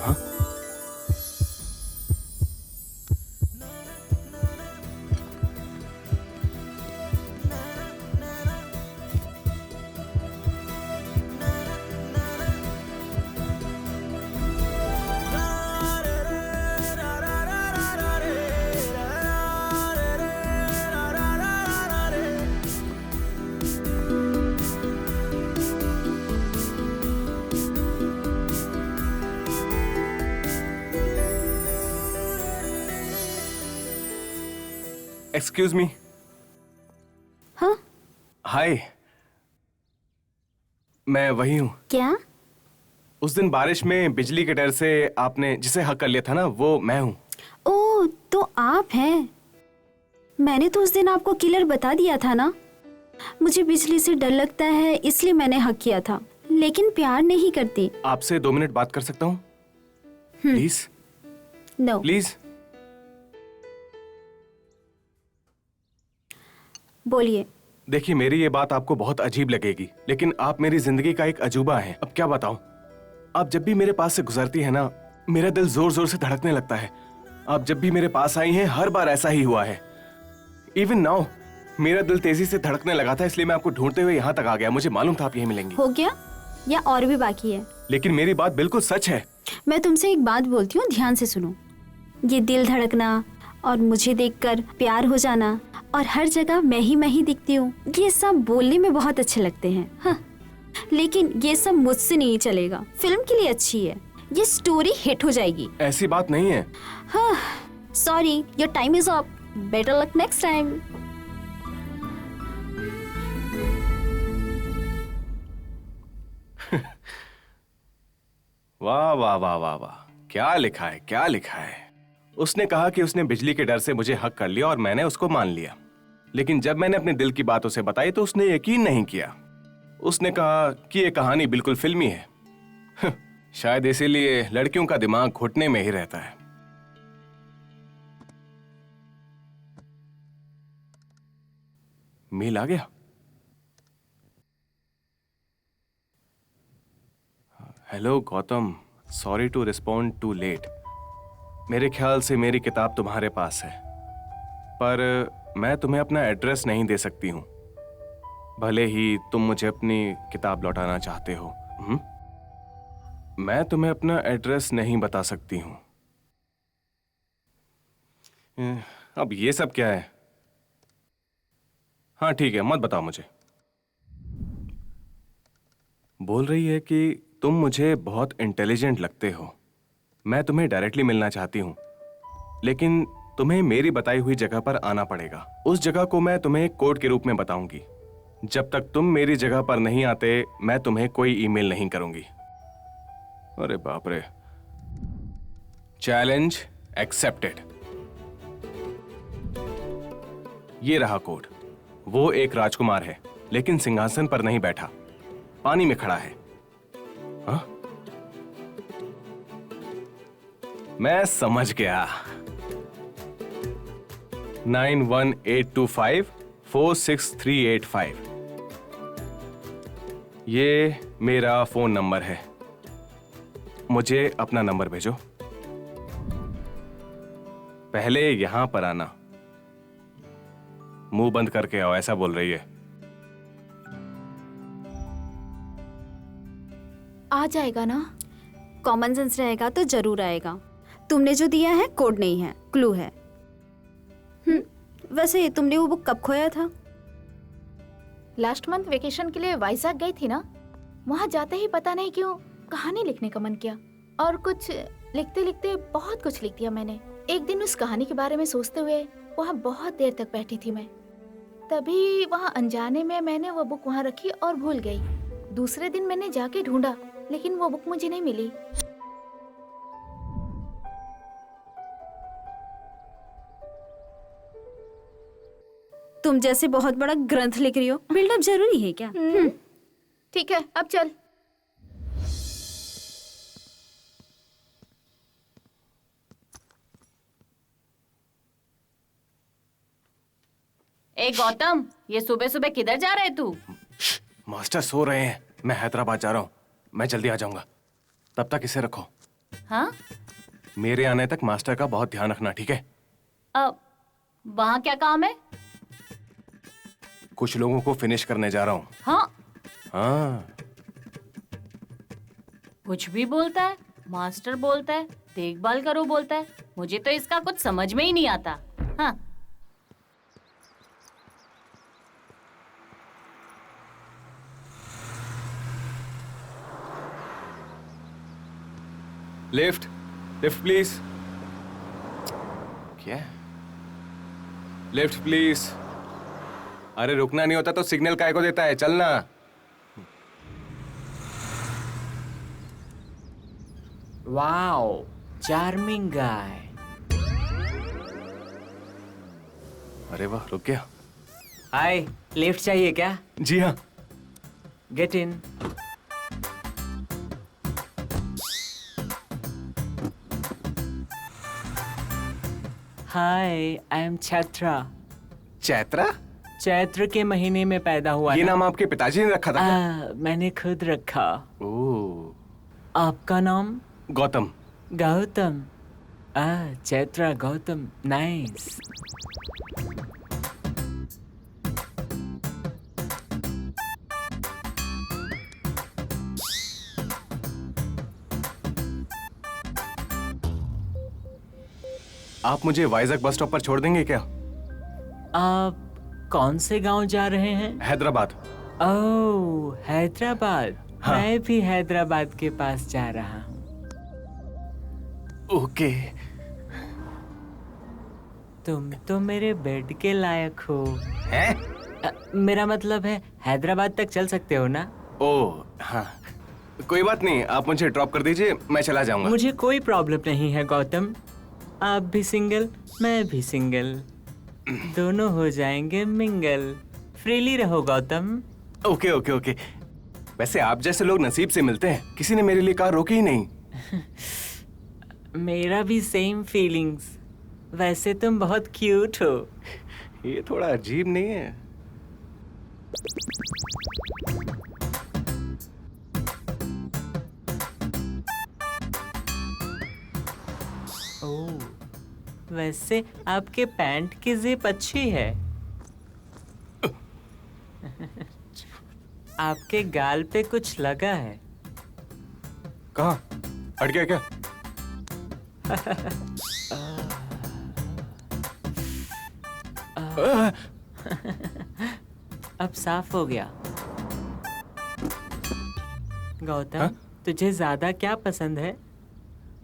[SPEAKER 1] हाँ? Excuse me.
[SPEAKER 7] हाँ
[SPEAKER 1] हाय, मैं वही हूँ।
[SPEAKER 7] क्या?
[SPEAKER 1] उस दिन बारिश में बिजली के डर से आपने जिसे हक कर लिया था ना, वो मैं हूँ।
[SPEAKER 7] ओह, तो आप हैं। मैंने तो उस दिन आपको किलर बता दिया था ना। मुझे बिजली से डर लगता है इसलिए मैंने हक किया था, लेकिन प्यार नहीं करती।
[SPEAKER 1] आपसे 2 मिनट बात कर सकता हूँ प्लीज?
[SPEAKER 7] नो।
[SPEAKER 1] प्लीज।
[SPEAKER 7] बोलिए।
[SPEAKER 1] देखिए, मेरी ये बात आपको बहुत अजीब लगेगी, लेकिन आप मेरी जिंदगी का एक अजूबा हैं। अब क्या बताऊं, आप जब भी मेरे पास से गुजरती है ना, मेरा दिल जोर जोर से धड़कने लगता है। आप जब भी मेरे पास आई हैं, हर बार ऐसा ही हुआ है। इवन नाउ मेरा दिल तेजी से धड़कने लगा था, इसलिए मैं आपको ढूंढते हुए यहाँ तक आ गया। मुझे मालूम था आप यहीं मिलेंगी।
[SPEAKER 7] हो गया या और भी बाकी है?
[SPEAKER 1] लेकिन मेरी बात बिल्कुल सच है।
[SPEAKER 7] मैं तुमसे एक बात बोलती हूँ, ध्यान से सुनो। ये दिल धड़कना और मुझे देखकर प्यार हो जाना और हर जगह मैं ही दिखती हूँ, ये सब बोलने में बहुत अच्छे लगते हैं। हाँ, लेकिन ये सब मुझसे नहीं चलेगा। फिल्म के लिए अच्छी है, ये स्टोरी हिट हो जाएगी।
[SPEAKER 1] ऐसी बात नहीं है।
[SPEAKER 7] हाँ, sorry, your time is up. Better luck next time.
[SPEAKER 1] वाह वाह वाह वाह वाह, क्या लिखा है, क्या लिखा है। उसने कहा कि उसने बिजली के डर से मुझे हक कर लिया और मैंने उसको मान लिया। लेकिन जब मैंने अपने दिल की बात उसे बताई तो उसने यकीन नहीं किया। उसने कहा कि ये कहानी बिल्कुल फिल्मी है। शायद इसीलिए लड़कियों का दिमाग घुटने में ही रहता है। मेल आ गया। Hello Gautam, sorry to respond too late. मेरे ख्याल से मेरी किताब तुम्हारे पास है, पर मैं तुम्हें अपना एड्रेस नहीं दे सकती हूँ, भले ही तुम मुझे अपनी किताब लौटाना चाहते हो। मैं तुम्हें अपना एड्रेस नहीं बता सकती हूँ। अब ये सब क्या है? हाँ ठीक है, मत बताओ मुझे। बोल रही है कि तुम मुझे बहुत इंटेलिजेंट लगते हो। मैं तुम्हें डायरेक्टली मिलना चाहती हूँ, लेकिन तुम्हें मेरी बताई हुई जगह पर आना पड़ेगा। उस जगह को मैं तुम्हें कोड के रूप में बताऊंगी। जब तक तुम मेरी जगह पर नहीं आते, मैं तुम्हें कोई ईमेल नहीं करूंगी। अरे बाप रे। Challenge accepted. ये रहा कोड। वो एक राजकुमार है, लेकिन सिंहासन पर नहीं बैठा, पानी में खड़ा है। हाँ? मैं समझ गया। 9182546385। ये मेरा फोन नंबर है। मुझे अपना नंबर भेजो। पहले यहां पर आना। मुंह बंद करके आओ, ऐसा बोल रही है।
[SPEAKER 5] आ जाएगा ना?
[SPEAKER 7] कॉमन सेंस रहेगा तो जरूर आएगा। तुमने जो दिया है कोड नहीं है, क्लू है। वैसे तुमने वो बुक कब खोया था?
[SPEAKER 5] लास्ट मंथ वेकेशन के लिए वाइजैक गई थी ना, वहाँ जाते ही पता नहीं क्यों कहानी लिखने का मन किया और कुछ लिखते लिखते बहुत कुछ लिख दिया मैंने। एक दिन उस कहानी के बारे में सोचते हुए वहाँ बहुत देर तक बैठी थी मैं। तभी वहाँ अनजाने में मैंने वो बुक वहाँ रखी और भूल गई। दूसरे दिन मैंने जाके ढूंढा, लेकिन वो बुक मुझे नहीं मिली।
[SPEAKER 7] तुम जैसे बहुत बड़ा ग्रंथ लिख रही हो, बिल्डअप जरूरी है क्या?
[SPEAKER 5] ठीक है, अब चल।
[SPEAKER 2] ए गौतम, ये सुबह सुबह किधर जा रहे तू?
[SPEAKER 1] मास्टर सो रहे हैं, मैं हैदराबाद जा रहा हूँ। मैं जल्दी आ जाऊंगा, तब तक इसे रखो।
[SPEAKER 2] हाँ?
[SPEAKER 1] मेरे आने तक मास्टर का बहुत ध्यान रखना, ठीक है?
[SPEAKER 2] अब वहाँ क्या काम है?
[SPEAKER 1] कुछ लोगों को फिनिश करने जा रहा हूँ।
[SPEAKER 2] हाँ?
[SPEAKER 1] हाँ।
[SPEAKER 2] कुछ भी बोलता है, मास्टर बोलता है, देखभाल करो बोलता है। मुझे तो इसका कुछ समझ में ही नहीं आता। हाँ।
[SPEAKER 1] Lift, lift please. क्या? Lift please. अरे रुकना नहीं होता तो सिग्नल काय को देता है, चलना।
[SPEAKER 6] वाओ, चार्मिंग गाय।
[SPEAKER 1] अरे वाह, रुक गया।
[SPEAKER 6] हाय, लिफ्ट चाहिए क्या?
[SPEAKER 1] जी हाँ।
[SPEAKER 6] Get in. Hi, I am छात्रा।
[SPEAKER 1] चैत्रा?
[SPEAKER 6] चैत्र के महीने में पैदा हुआ
[SPEAKER 1] ये
[SPEAKER 6] ना?
[SPEAKER 1] नाम आपके पिताजी ने रखा था क्या?
[SPEAKER 6] मैंने खुद रखा।
[SPEAKER 1] ओह।
[SPEAKER 6] आपका नाम?
[SPEAKER 1] गौतम।
[SPEAKER 6] गौतम। चैत्रा गौतम, नाइस।
[SPEAKER 1] आप मुझे वाइजैक बस स्टॉप पर छोड़ देंगे क्या?
[SPEAKER 6] आप कौन से गांव जा रहे हैं?
[SPEAKER 1] हैदराबाद।
[SPEAKER 6] ओह, हैदराबाद।
[SPEAKER 1] हाँ।
[SPEAKER 6] मैं भी हैदराबाद के पास जा रहा हूँ।
[SPEAKER 1] ओके।
[SPEAKER 6] तुम तो मेरे बेड के लायक हो।
[SPEAKER 1] हैं?
[SPEAKER 6] मेरा मतलब है हैदराबाद तक चल सकते हो ना?
[SPEAKER 1] ओह हाँ, कोई बात नहीं, आप मुझे ड्रॉप कर दीजिए, मैं चला जाऊंगा।
[SPEAKER 6] मुझे कोई प्रॉब्लम नहीं है गौतम। आप भी सिंगल, मैं भी सिंगल, दोनों हो जाएंगे मिंगल। फ्रीली रहो गौतम।
[SPEAKER 1] Okay okay okay. वैसे आप जैसे लोग नसीब से मिलते हैं, किसी ने मेरे लिए कार रोकी ही नहीं।
[SPEAKER 6] मेरा भी सेम फीलिंग्स। वैसे तुम बहुत क्यूट हो।
[SPEAKER 1] ये थोड़ा अजीब नहीं है?
[SPEAKER 6] ओह, वैसे आपके पैंट की जिप अच्छी है। आपके गाल पे कुछ लगा है।
[SPEAKER 1] कहाँ? हट गया क्या?
[SPEAKER 6] अब साफ हो गया। गौतम,
[SPEAKER 1] हाँ?
[SPEAKER 6] तुझे ज्यादा क्या पसंद है?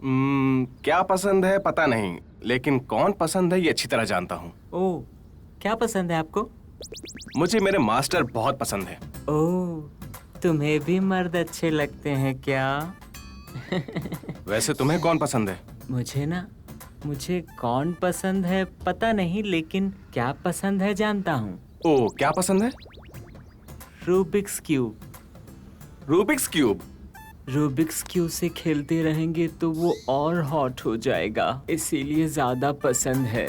[SPEAKER 1] क्या पसंद है पता नहीं, लेकिन कौन पसंद है ये अच्छी तरह जानता हूँ।
[SPEAKER 6] ओह, क्या पसंद है आपको?
[SPEAKER 1] मुझे मेरे मास्टर बहुत पसंद है।
[SPEAKER 6] ओह, तुम्हें भी मर्द अच्छे लगते हैं क्या?
[SPEAKER 1] वैसे तुम्हें कौन पसंद है?
[SPEAKER 6] मुझे कौन पसंद है पता नहीं, लेकिन क्या पसंद है जानता हूँ।
[SPEAKER 1] ओह, क्या पसंद है?
[SPEAKER 6] Rubik's cube.
[SPEAKER 1] Rubik's cube?
[SPEAKER 6] Rubik's cube से खेलते रहेंगे तो वो और हॉट हो जाएगा, इसीलिए ज्यादा पसंद है।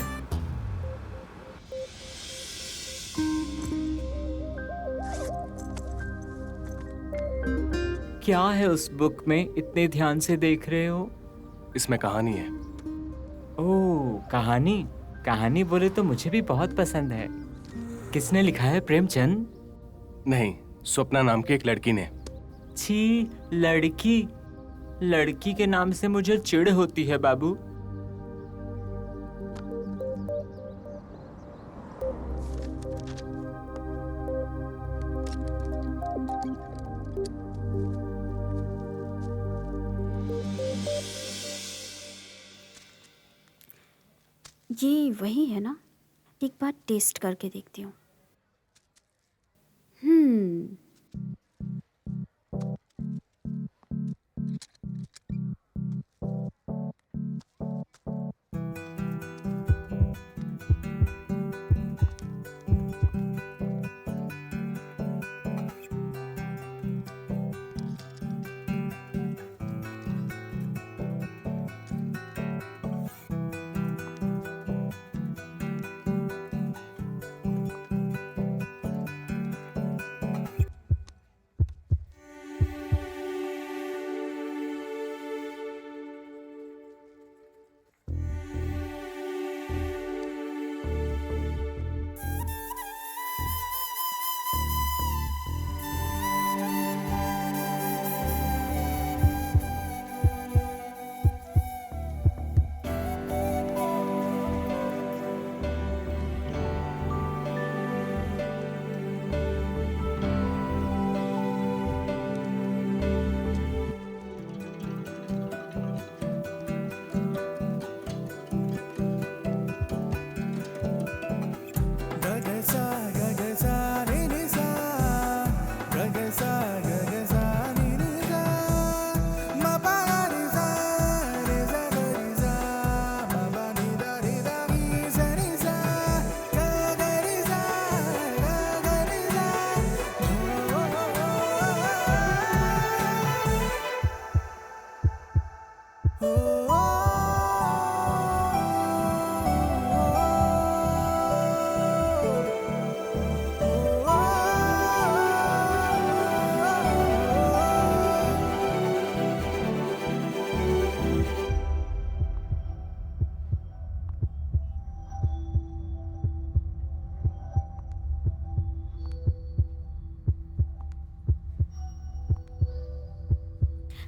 [SPEAKER 6] क्या है उस बुक में, इतने ध्यान से देख रहे हो?
[SPEAKER 1] इसमें कहानी है।
[SPEAKER 6] ओह, कहानी? कहानी बोले तो मुझे भी बहुत पसंद है। किसने लिखा है? प्रेमचंद?
[SPEAKER 1] नहीं, स्वप्ना नाम की एक लड़की ने।
[SPEAKER 6] छी, लड़की? लड़की के नाम से मुझे चिढ़ होती है बाबू।
[SPEAKER 7] ये वही है ना? एक बार टेस्ट करके देखती हूँ।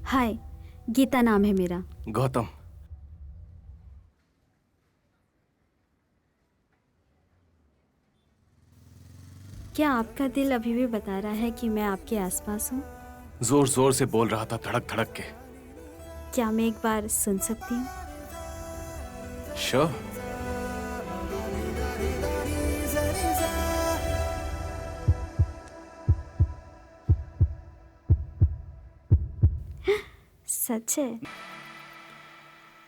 [SPEAKER 7] हाय, गीता नाम है मेरा।
[SPEAKER 1] गौतम।
[SPEAKER 7] क्या आपका दिल अभी भी बता रहा है कि मैं आपके आसपास हूँ?
[SPEAKER 1] जोर जोर से बोल रहा था, धड़क धड़क के।
[SPEAKER 7] क्या मैं एक बार सुन सकती हूँ?
[SPEAKER 1] श्योर।
[SPEAKER 7] सच है?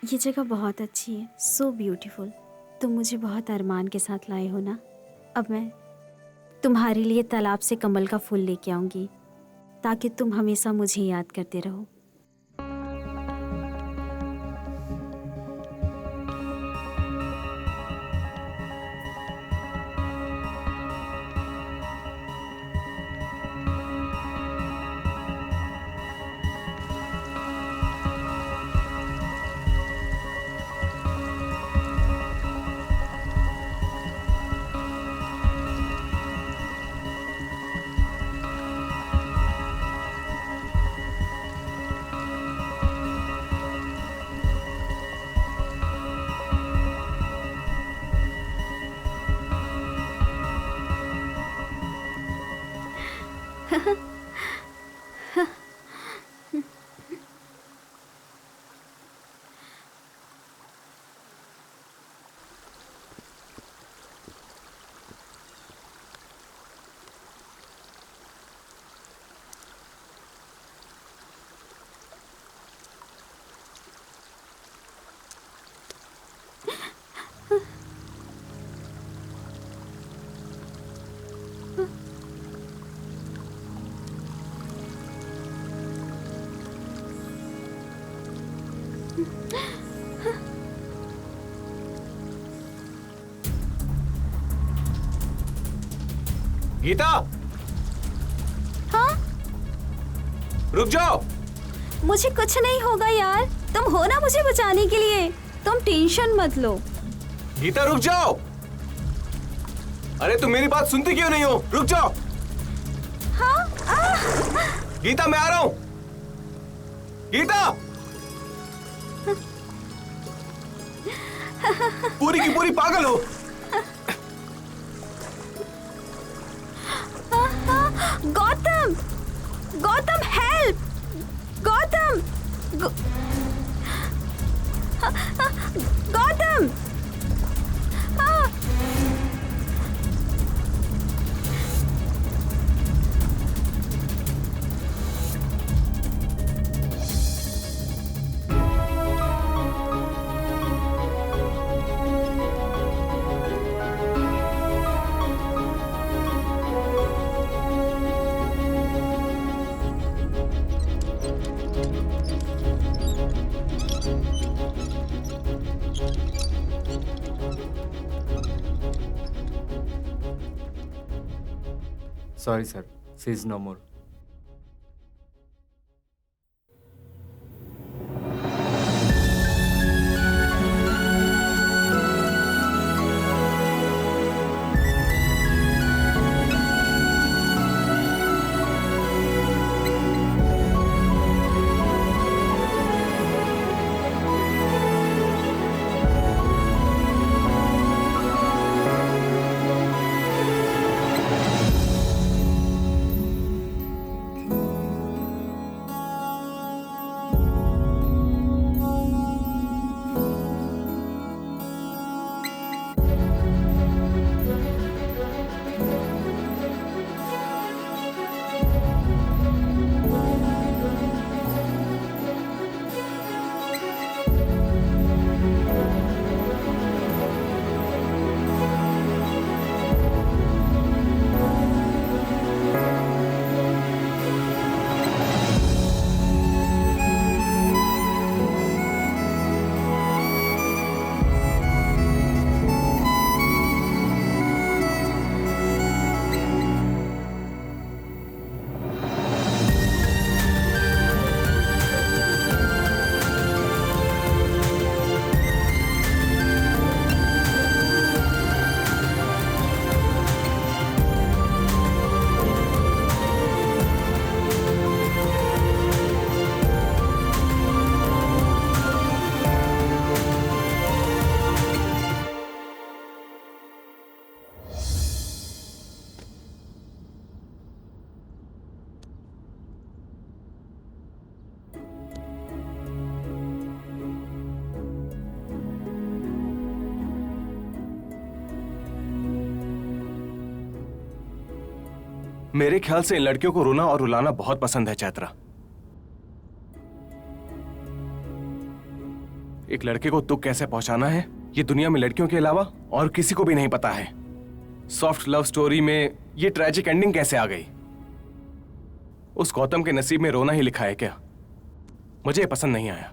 [SPEAKER 7] ये जगह बहुत अच्छी है, सो ब्यूटीफुल। तुम मुझे बहुत अरमान के साथ लाए हो ना। अब मैं तुम्हारे लिए तालाब से कमल का फूल लेके आऊंगी ताकि तुम हमेशा मुझे याद करते रहो।
[SPEAKER 1] गीता।
[SPEAKER 7] हाँ?
[SPEAKER 1] रुक जाओ।
[SPEAKER 7] मुझे कुछ नहीं होगा यार, तुम हो ना मुझे बचाने के लिए। तुम टेंशन मत लो।
[SPEAKER 1] गीता रुक जाओ। अरे तुम मेरी बात सुनती क्यों नहीं हो? रुक जाओ।
[SPEAKER 7] हाँ?
[SPEAKER 1] गीता मैं आ रहा हूं। गीता। पूरी की पूरी पागल हो।
[SPEAKER 7] Gautam, Gautam help, Gautam, Gautam.
[SPEAKER 6] Sorry, sir. She is no more.
[SPEAKER 1] मेरे ख्याल से इन लड़कियों को रोना और रुलाना बहुत पसंद है चैत्रा। एक लड़के को दुख कैसे पहुंचाना है ये दुनिया में लड़कियों के अलावा और किसी को भी नहीं पता है। सॉफ्ट लव स्टोरी में ये ट्रेजिक एंडिंग कैसे आ गई? उस गौतम के नसीब में रोना ही लिखा है क्या? मुझे ये पसंद नहीं आया।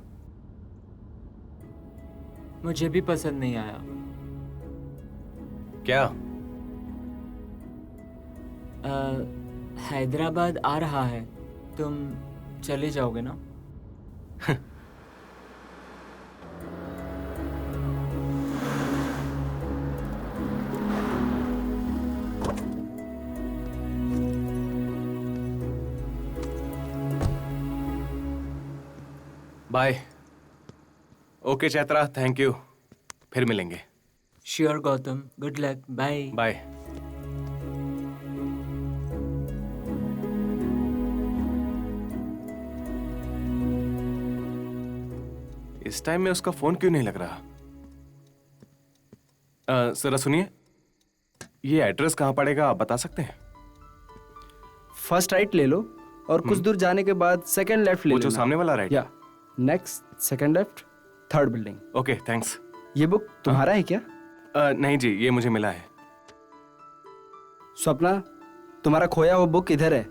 [SPEAKER 6] मुझे भी पसंद नहीं आया।
[SPEAKER 1] क्या?
[SPEAKER 6] हैदराबाद आ रहा है, तुम चले जाओगे ना?
[SPEAKER 1] Bye. Okay Chaitra, thank you. फिर मिलेंगे।
[SPEAKER 6] Sure Gautam, good luck, bye.
[SPEAKER 1] Bye. इस टाइम में उसका फोन क्यों नहीं लग रहा? जरा सुनिए, ये एड्रेस कहाँ पड़ेगा आप बता सकते हैं?
[SPEAKER 9] फर्स्ट राइट ले लो और कुछ दूर जाने के बाद सेकंड लेफ्ट ले
[SPEAKER 1] वो
[SPEAKER 9] लेना।
[SPEAKER 1] जो सामने वाला राइट?
[SPEAKER 9] या next second left, third building.
[SPEAKER 1] Okay thanks.
[SPEAKER 9] ये बुक तुम्हारा है क्या?
[SPEAKER 1] नहीं जी, ये मुझे मिला है।
[SPEAKER 9] स्वप्ना, तुम्हारा खोया हुआ बुक इधर है।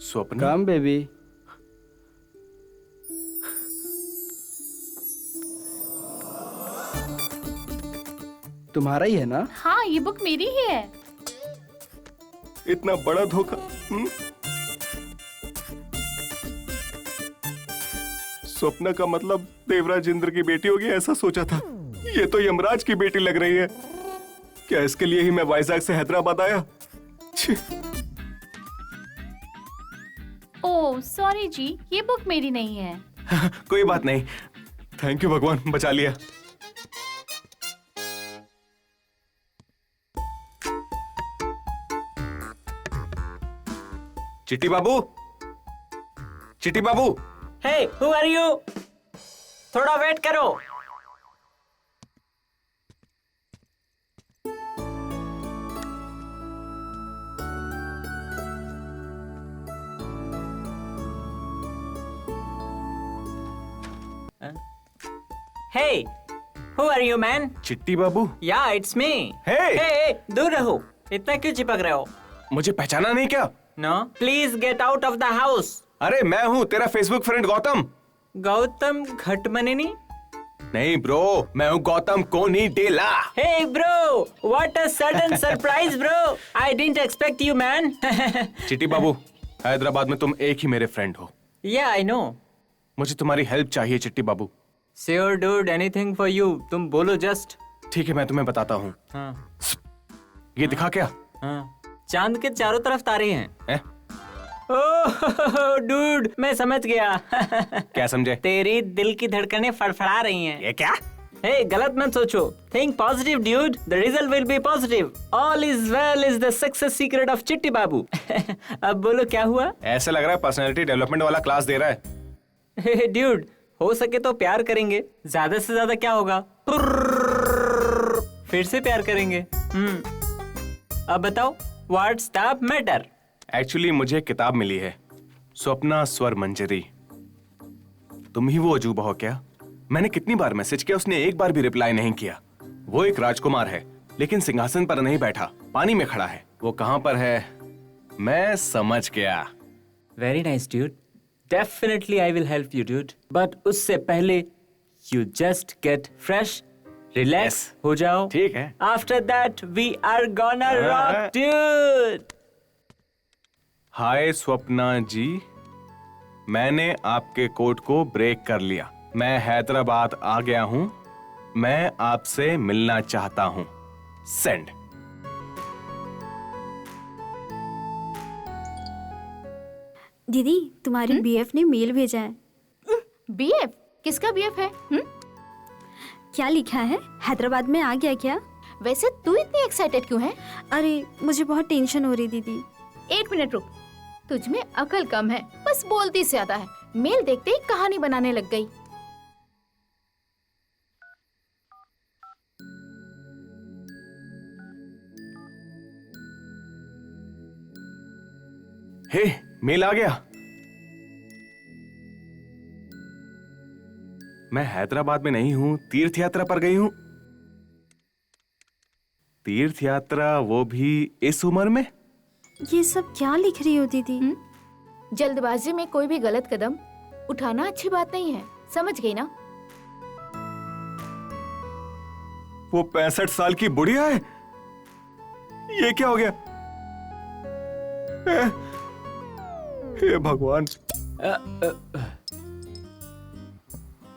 [SPEAKER 1] स्वप्न?
[SPEAKER 9] Come baby. तुम्हारा ही है ना?
[SPEAKER 2] हाँ, ये बुक मेरी ही है।
[SPEAKER 1] इतना बड़ा धोखा। स्वप्ना का मतलब देवराज इंद्र की बेटी होगी ऐसा सोचा था। ये तो यमराज की बेटी लग रही है। क्या इसके लिए ही मैं वाइजैक से हैदराबाद आया? छी।
[SPEAKER 2] ओह सॉरी जी, ये बुक मेरी नहीं है।
[SPEAKER 1] कोई बात नहीं। थैंक यू भगवान, बचा लिया। चिट्टी बाबू, चिट्टी बाबू।
[SPEAKER 6] हे, हु आर यू? थोड़ा वेट करो। Hey, who are you, man?
[SPEAKER 1] चिट्टी बाबू।
[SPEAKER 6] Yeah, it's me.
[SPEAKER 1] Hey!
[SPEAKER 6] Hey, दूर रहो। इतना क्यों चिपक रहे हो?
[SPEAKER 1] मुझे पहचाना नहीं क्या?
[SPEAKER 6] No, please get out of the house.
[SPEAKER 1] अरे मैं हूँ तेरा फेसबुक फ्रेंड गौतम।
[SPEAKER 6] गौतम घटमनेनी?
[SPEAKER 1] नहीं ब्रो, मैं हूँ Gautam कोनीडेला।
[SPEAKER 6] Hey bro, what a sudden surprise bro. I didn't expect you, man.
[SPEAKER 1] चिट्टी बाबू, हैदराबाद में तुम एक ही मेरे फ्रेंड हो।
[SPEAKER 6] Yeah, I know.
[SPEAKER 1] मुझे तुम्हारी हेल्प चाहिए चिट्टी बाबू।
[SPEAKER 6] Sure dude, anything for you. तुम बोलो just.
[SPEAKER 1] ठीक है, मैं तुम्हें बताता हूँ।
[SPEAKER 6] हाँ,
[SPEAKER 1] ये दिखा क्या?
[SPEAKER 6] हाँ। चांद के चारों तरफ तारे हैं।
[SPEAKER 1] है?
[SPEAKER 6] ओह डूड, मैं समझ गया।
[SPEAKER 1] क्या समझे?
[SPEAKER 6] तेरी दिल की धड़कनें फड़फड़ा रही हैं।
[SPEAKER 1] ये क्या?
[SPEAKER 6] हे, गलत मत सोचो। Think positive, dude. The result will be positive. All is well is the success secret of चिट्टी बाबू। अब बोलो क्या हुआ?
[SPEAKER 1] ऐसा लग रहा है पर्सनालिटी डेवलपमेंट वाला क्लास दे रहा है।
[SPEAKER 6] हे ड्यूड, हो सके तो प्यार करेंगे। ज्यादा से ज्यादा क्या होगा? फिर से प्यार करेंगे। अब बताओ, व्हाट्स द मैटर?
[SPEAKER 1] एक्चुअली मुझे किताब मिली है, स्वप्ना स्वर मंजरी। तुम ही वो अजूबा हो क्या? मैंने कितनी बार मैसेज किया, उसने एक बार भी रिप्लाई नहीं किया। वो एक राजकुमार है, लेकिन सिंहासन पर नहीं बैठा, पानी में खड़ा है। वो कहां पर है मैं समझ गया।
[SPEAKER 6] Very nice dude, definitely I will help you dude, but उससे पहले you just get fresh, relax हो जाओ।
[SPEAKER 1] ठीक है।
[SPEAKER 6] After that we are gonna rock dude.
[SPEAKER 1] Hi Swapna ji, मैंने आपके कोड को ब्रेक कर लिया। मैं हैदराबाद आ गया हूं। मैं आपसे मिलना चाहता हूं। सेंड।
[SPEAKER 7] दीदी, तुम्हारी बीएफ ने मेल भेजा है।
[SPEAKER 5] बीएफ? किसका बीएफ है?
[SPEAKER 7] क्या लिखा है? हैदराबाद में आ गया क्या?
[SPEAKER 5] वैसे तू इतनी एक्साइटेड क्यों है?
[SPEAKER 7] अरे मुझे बहुत टेंशन हो रही दीदी।
[SPEAKER 5] 1 मिनट रुक, तुझ में अकल कम है, बस बोलती ज्यादा है। मेल देखते ही कहानी बनाने लग गई।
[SPEAKER 1] हे, मेल आ गया। मैं हैदराबाद में नहीं हूं, तीर्थ यात्रा पर गई हूं। तीर्थ यात्रा, वो भी इस उम्र में।
[SPEAKER 7] ये सब क्या लिख रही हो दीदी?
[SPEAKER 5] जल्दबाजी में कोई भी गलत कदम उठाना अच्छी बात नहीं है, समझ गई ना?
[SPEAKER 1] वो 65 साल की बुढ़िया है। ये क्या हो गया? हे भगवान।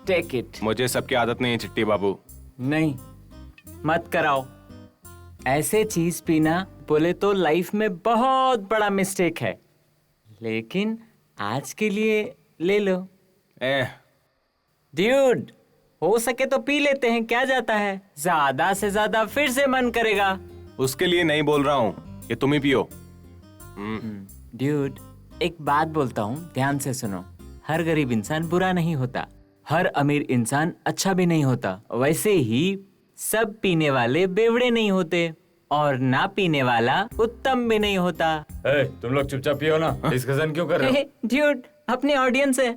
[SPEAKER 6] Take it.
[SPEAKER 1] मुझे सबकी आदत नहीं है चिट्टी बाबू।
[SPEAKER 6] नहीं, मत कराओ। ऐसे चीज पीना बोले तो लाइफ में बहुत बड़ा मिस्टेक है, लेकिन आज के लिए ले लो। ड्यूड, हो सके तो पी लेते हैं, क्या जाता है? ज्यादा से ज्यादा फिर से मन करेगा।
[SPEAKER 1] उसके लिए नहीं बोल रहा हूँ, ये तुम ही पियो।
[SPEAKER 6] ड्यूड, एक बात बोलता हूँ, ध्यान से सुनो। हर गरीब इंसान बुरा नहीं होता, हर अमीर इंसान अच्छा भी नहीं होता। वैसे ही सब पीने वाले बेवड़े नहीं होते, और ना पीने वाला उत्तम भी नहीं होता।
[SPEAKER 10] तुम लोग चुपचाप पियो ना, डिस्कशन क्यों कर रहे हो?
[SPEAKER 6] ड्यूड, अपनी ऑडियंस है,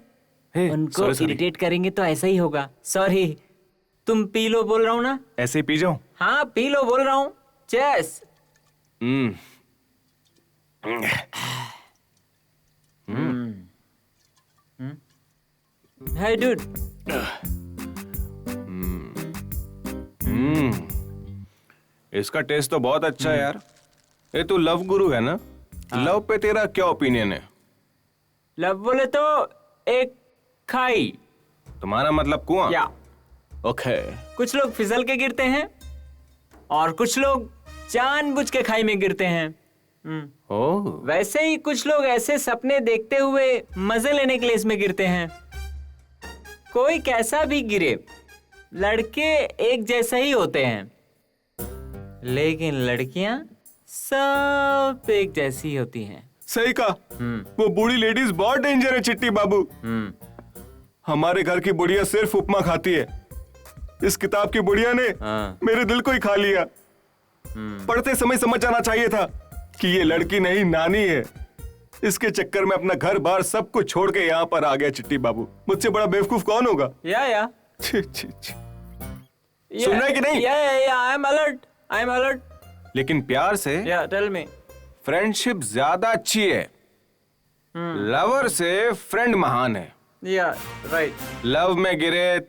[SPEAKER 6] उनको इरिटेट करेंगे तो ऐसा ही होगा। सॉरी, तुम पी लो बोल रहा हूँ ना।
[SPEAKER 1] ऐसे ही पी जाऊं?
[SPEAKER 6] हाँ, पी लो बोल रहा हूँ। चेस। Hey dude.
[SPEAKER 1] इसका टेस्ट तो बहुत अच्छा है यार। ये तू लव गुरु है ना? लव पे तेरा क्या ओपिनियन है?
[SPEAKER 6] लव बोले तो एक खाई।
[SPEAKER 1] तुम्हारा मतलब कुआं?
[SPEAKER 6] या
[SPEAKER 1] ओके।
[SPEAKER 6] कुछ लोग फिसल के गिरते हैं और कुछ लोग जानबूझ के खाई में गिरते हैं।
[SPEAKER 1] ओह।
[SPEAKER 6] वैसे ही कुछ लोग ऐसे सपने देखते हुए मजे लेने के लिए इसमें गिरते हैं। कोई कैसा भी गिरे, लड़के एक जैसे ही होते हैं, लेकिन लड़कियां सब एक जैसी होती हैं।
[SPEAKER 1] सही कहा। वो बूढ़ी लेडीज बहुत डेंजर है चिट्टी बाबू। हमारे घर की बुढ़िया सिर्फ उपमा खाती है। इस किताब की बुढ़िया ने मेरे दिल को ही खा लिया। पढ़ते समय समझ जाना चाहिए था कि ये लड़की नहीं, नानी है। इसके चक्कर में अपना घर बार सब कुछ छोड़ के यहाँ पर आ गया चिट्टी बाबू। मुझसे बड़ा बेवकूफ कौन होगा?
[SPEAKER 6] या
[SPEAKER 1] छी छी छी। सुन रहा है कि नहीं?
[SPEAKER 6] I am alert.
[SPEAKER 1] लेकिन प्यार से
[SPEAKER 6] टेल मी।
[SPEAKER 1] फ्रेंडशिप ज्यादा अच्छी है। लवर से फ्रेंड महान है।
[SPEAKER 6] या राइट।
[SPEAKER 1] लव में गिरे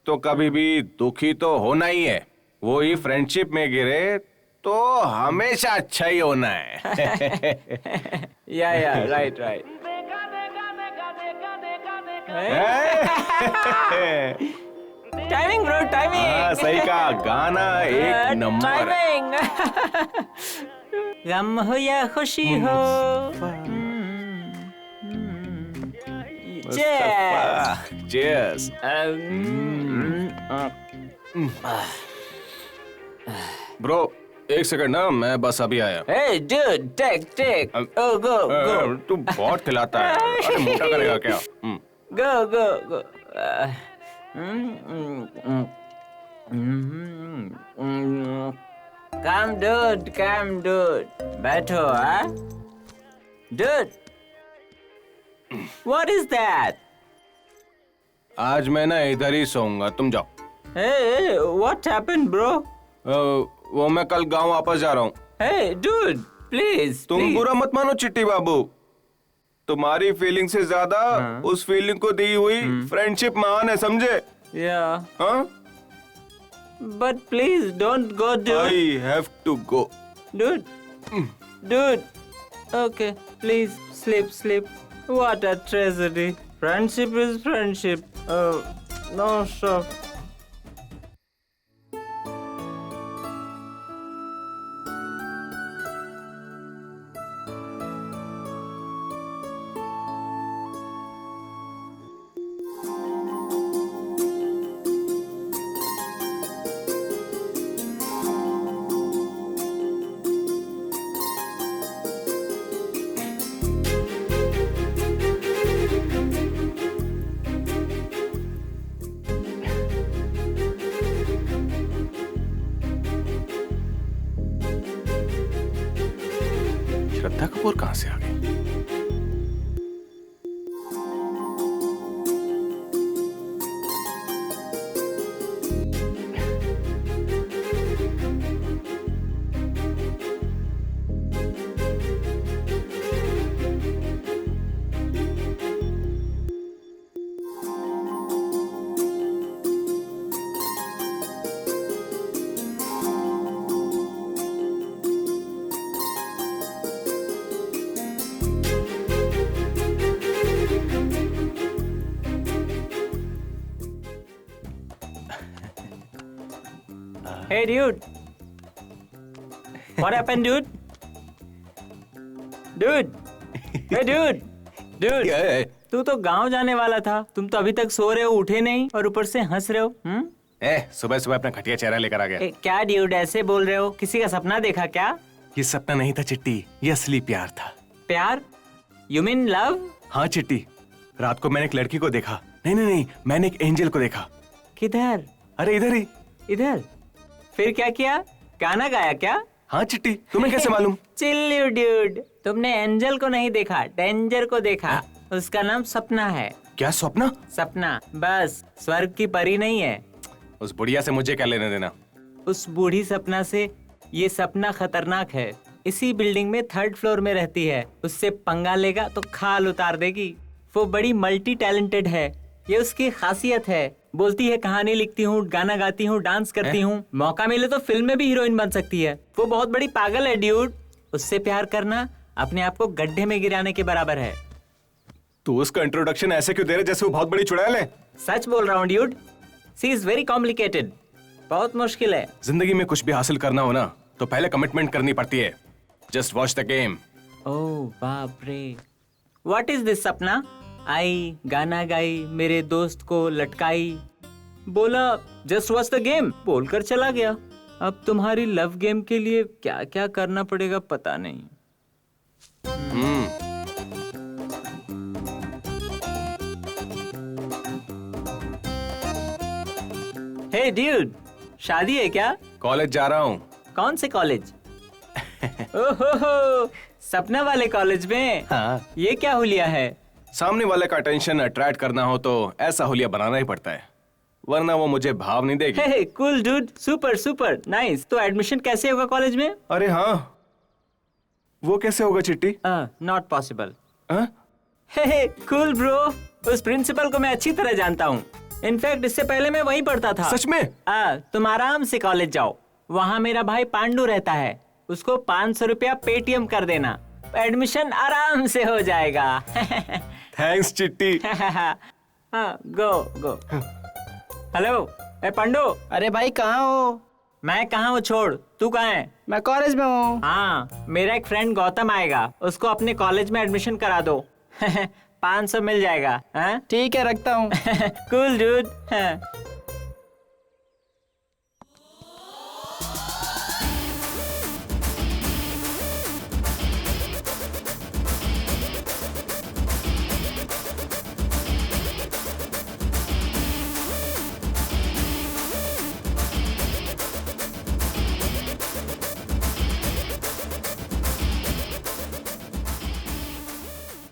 [SPEAKER 1] तो कभी भी दुखी तो होना ही है, वो ही फ्रेंडशिप में गिरे तो हमेशा अच्छा ही होना है।
[SPEAKER 6] या राइट। Timing bro, timing.
[SPEAKER 1] हाँ, सही कहा। गाना एक नंबर।
[SPEAKER 6] गम हो या खुशी हो।
[SPEAKER 1] Cheers. ब्रो, एक सेकंड ना, मैं बस अभी आया।
[SPEAKER 6] Hey dude, take. Oh go.
[SPEAKER 1] तू बहुत खिलाता है। अरे मोटा करेगा क्या?
[SPEAKER 6] Go. Come dude. बैठो, हाँ? Dude. What is that?
[SPEAKER 1] आज मैं ना इधर ही सोऊंगा, तुम जाओ।
[SPEAKER 6] Hey, what happened, bro?
[SPEAKER 1] वो मैं कल गांव वापस जा रहा हूँ।
[SPEAKER 6] Hey, dude, please.
[SPEAKER 1] तुम बुरा मत मानो चिट्टी बाबू। तुम्हारी फीलिंग से ज्यादा उस फीलिंग को दी हुई फ्रेंडशिप महान है, समझे?
[SPEAKER 6] Yeah.
[SPEAKER 1] हाँ?
[SPEAKER 6] But please don't go, dude.
[SPEAKER 1] I have to go.
[SPEAKER 6] Dude. Okay, please sleep. What a tragedy. Friendship is friendship. No stuff.
[SPEAKER 1] Shraddha Kapoor कहाँ से आ गई?
[SPEAKER 6] Hey dude. What happened, dude? Dude. Hey dude. Dude. तू तो गांव जाने वाला था, तुम तो अभी तक सो रहे हो, उठे नहीं और ऊपर से हंस रहे हो।
[SPEAKER 1] सुबह सुबह अपना घटिया चेहरा लेकर आ गया।
[SPEAKER 6] क्या ड्यूड ऐसे बोल रहे हो? किसी का सपना देखा क्या?
[SPEAKER 1] ये सपना नहीं था चिट्टी, ये असली प्यार था।
[SPEAKER 6] प्यार? You mean love?
[SPEAKER 1] हाँ चिट्टी, रात को मैंने एक लड़की को देखा। नहीं, मैंने एक एंजल को देखा।
[SPEAKER 6] किधर?
[SPEAKER 1] अरे इधर ही।
[SPEAKER 6] इधर? फिर क्या किया? गाना गाया क्या?
[SPEAKER 1] हाँ चिट्टी, तुम्हें कैसे मालूम?
[SPEAKER 6] चिल्लू ड्यूड, तुमने एंजल को नहीं देखा, डेंजर को देखा। उसका नाम सपना है।
[SPEAKER 1] क्या सपना?
[SPEAKER 6] सपना, बस स्वर्ग की परी नहीं है।
[SPEAKER 1] उस बुढ़िया से मुझे क्या लेने देना?
[SPEAKER 6] उस बूढ़ी सपना से ये सपना खतरनाक है। इसी बिल्डिंग में 3rd फ्लोर में रहती है। उससे पंगा लेगा तो खाल उतार देगी। वो बड़ी मल्टी टैलेंटेड है, ये उसकी खासियत है। बोलती है कहानी लिखती हूँ, गाना गाती हूँ, डांस करती हूँ। मौका मिले तो फिल्म में भी हीरोइन बन सकती है। वो बहुत बड़ी पागल है ड्यूड। उससे प्यार करना अपने आप को गड्ढे में गिराने के बराबर है।
[SPEAKER 1] तू उसका इंट्रोडक्शन ऐसे क्यों दे रहे जैसे वो बहुत बड़ी चुड़ैल है?
[SPEAKER 6] सच बोल रहा हूँ dude. She is very complicated, बहुत मुश्किल है।
[SPEAKER 1] जिंदगी में कुछ भी हासिल करना हो ना तो पहले कमिटमेंट करनी पड़ती है। Just watch the game.
[SPEAKER 6] Oh बाप रे। व्हाट इज दिस सपना? आई, गाना गाई, मेरे दोस्त को लटकाई, बोला जस्ट वॉच द गेम, बोलकर चला गया। अब तुम्हारी लव गेम के लिए क्या क्या करना पड़ेगा पता नहीं। हे ड्यूड, शादी है क्या?
[SPEAKER 1] कॉलेज जा रहा हूँ।
[SPEAKER 6] कौन से कॉलेज? ओहो, सपना वाले कॉलेज में?
[SPEAKER 1] हाँ।
[SPEAKER 6] ये क्या हुलिया है?
[SPEAKER 1] सामने वाले का अटेंशन अट्रैक्ट करना हो तो ऐसा हुलिया बनाना ही पड़ता है, वरना वो मुझे भाव नहीं देगी।
[SPEAKER 6] Hey cool dude, super super nice. तो एडमिशन कैसे होगा कॉलेज में?
[SPEAKER 1] अरे हाँ, वो कैसे होगा Chitti?
[SPEAKER 6] Not possible. Hey cool bro, उस प्रिंसिपल को मैं अच्छी तरह जानता हूँ। इनफैक्ट इससे पहले मैं वहीं पढ़ता था।
[SPEAKER 1] सच में?
[SPEAKER 6] तुम आराम से कॉलेज जाओ, वहाँ मेरा भाई पांडू रहता है, उसको 500 रुपया पेटीएम कर देना, एडमिशन आराम से हो जाएगा।
[SPEAKER 1] थैंक्स चिट्टी।
[SPEAKER 6] गो गो। हेलो, ए पांडू।
[SPEAKER 9] अरे भाई कहाँ हो?
[SPEAKER 6] मैं कहाँ हूँ छोड़, तू कहाँ है?
[SPEAKER 9] मैं कॉलेज में हूँ।
[SPEAKER 6] हाँ, मेरा एक फ्रेंड गौतम आएगा, उसको अपने कॉलेज में एडमिशन करा दो। 500 मिल जाएगा।
[SPEAKER 9] ठीक है, रखता हूँ।
[SPEAKER 6] Cool dude.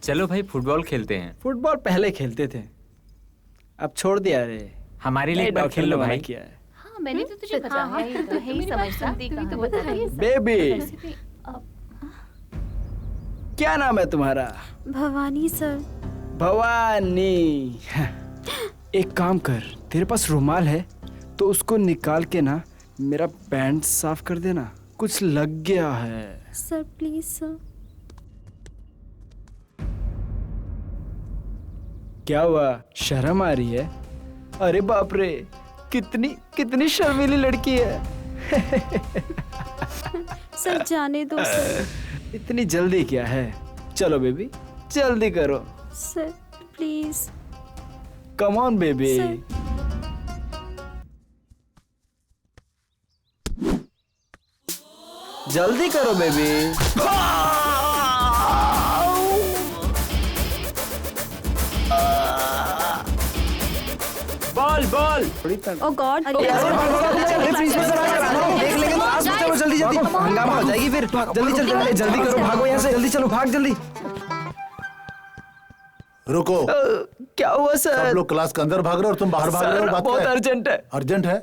[SPEAKER 6] चलो भाई फुटबॉल खेलते हैं।
[SPEAKER 9] फुटबॉल पहले खेलते थे, अब छोड़ दिया रे।
[SPEAKER 6] हमारे लिए एक बार खेल लो भाई।
[SPEAKER 9] किया है।
[SPEAKER 2] हाँ, मैंने तो तुझे बताया है, ये तो है ही समझदार।
[SPEAKER 9] बेबी, क्या नाम है तुम्हारा?
[SPEAKER 7] भवानी सर।
[SPEAKER 9] भवानी। एक काम कर, तेरे पास रुमाल है तो उसको निकाल के ना मेरा पैंट साफ कर देना, कुछ लग गया है।
[SPEAKER 7] Sir please sir.
[SPEAKER 9] क्या हुआ, शर्म आ रही है? अरे बाप रे, कितनी कितनी शर्मीली लड़की है।
[SPEAKER 7] सर जाने दो सर।
[SPEAKER 9] इतनी जल्दी क्या है? चलो बेबी, जल्दी करो।
[SPEAKER 7] Sir please.
[SPEAKER 9] Come on baby. जल्दी करो baby.
[SPEAKER 6] Ball ball.
[SPEAKER 7] Oh God.
[SPEAKER 9] देख लेंगे तो आज चलो जल्दी जल्दी, हंगामा हो जाएगी फिर। जल्दी जल्दी जल्दी करो, भागो यहाँ से, जल्दी चलो, भाग जल्दी।
[SPEAKER 3] रुको।
[SPEAKER 9] क्या हुआ सर?
[SPEAKER 3] सब लोग क्लास के अंदर भाग रहे हो और तुम बाहर भाग रहे हो। बात
[SPEAKER 9] बहुत
[SPEAKER 3] क्या है?
[SPEAKER 9] अर्जेंट है।
[SPEAKER 3] अर्जेंट है?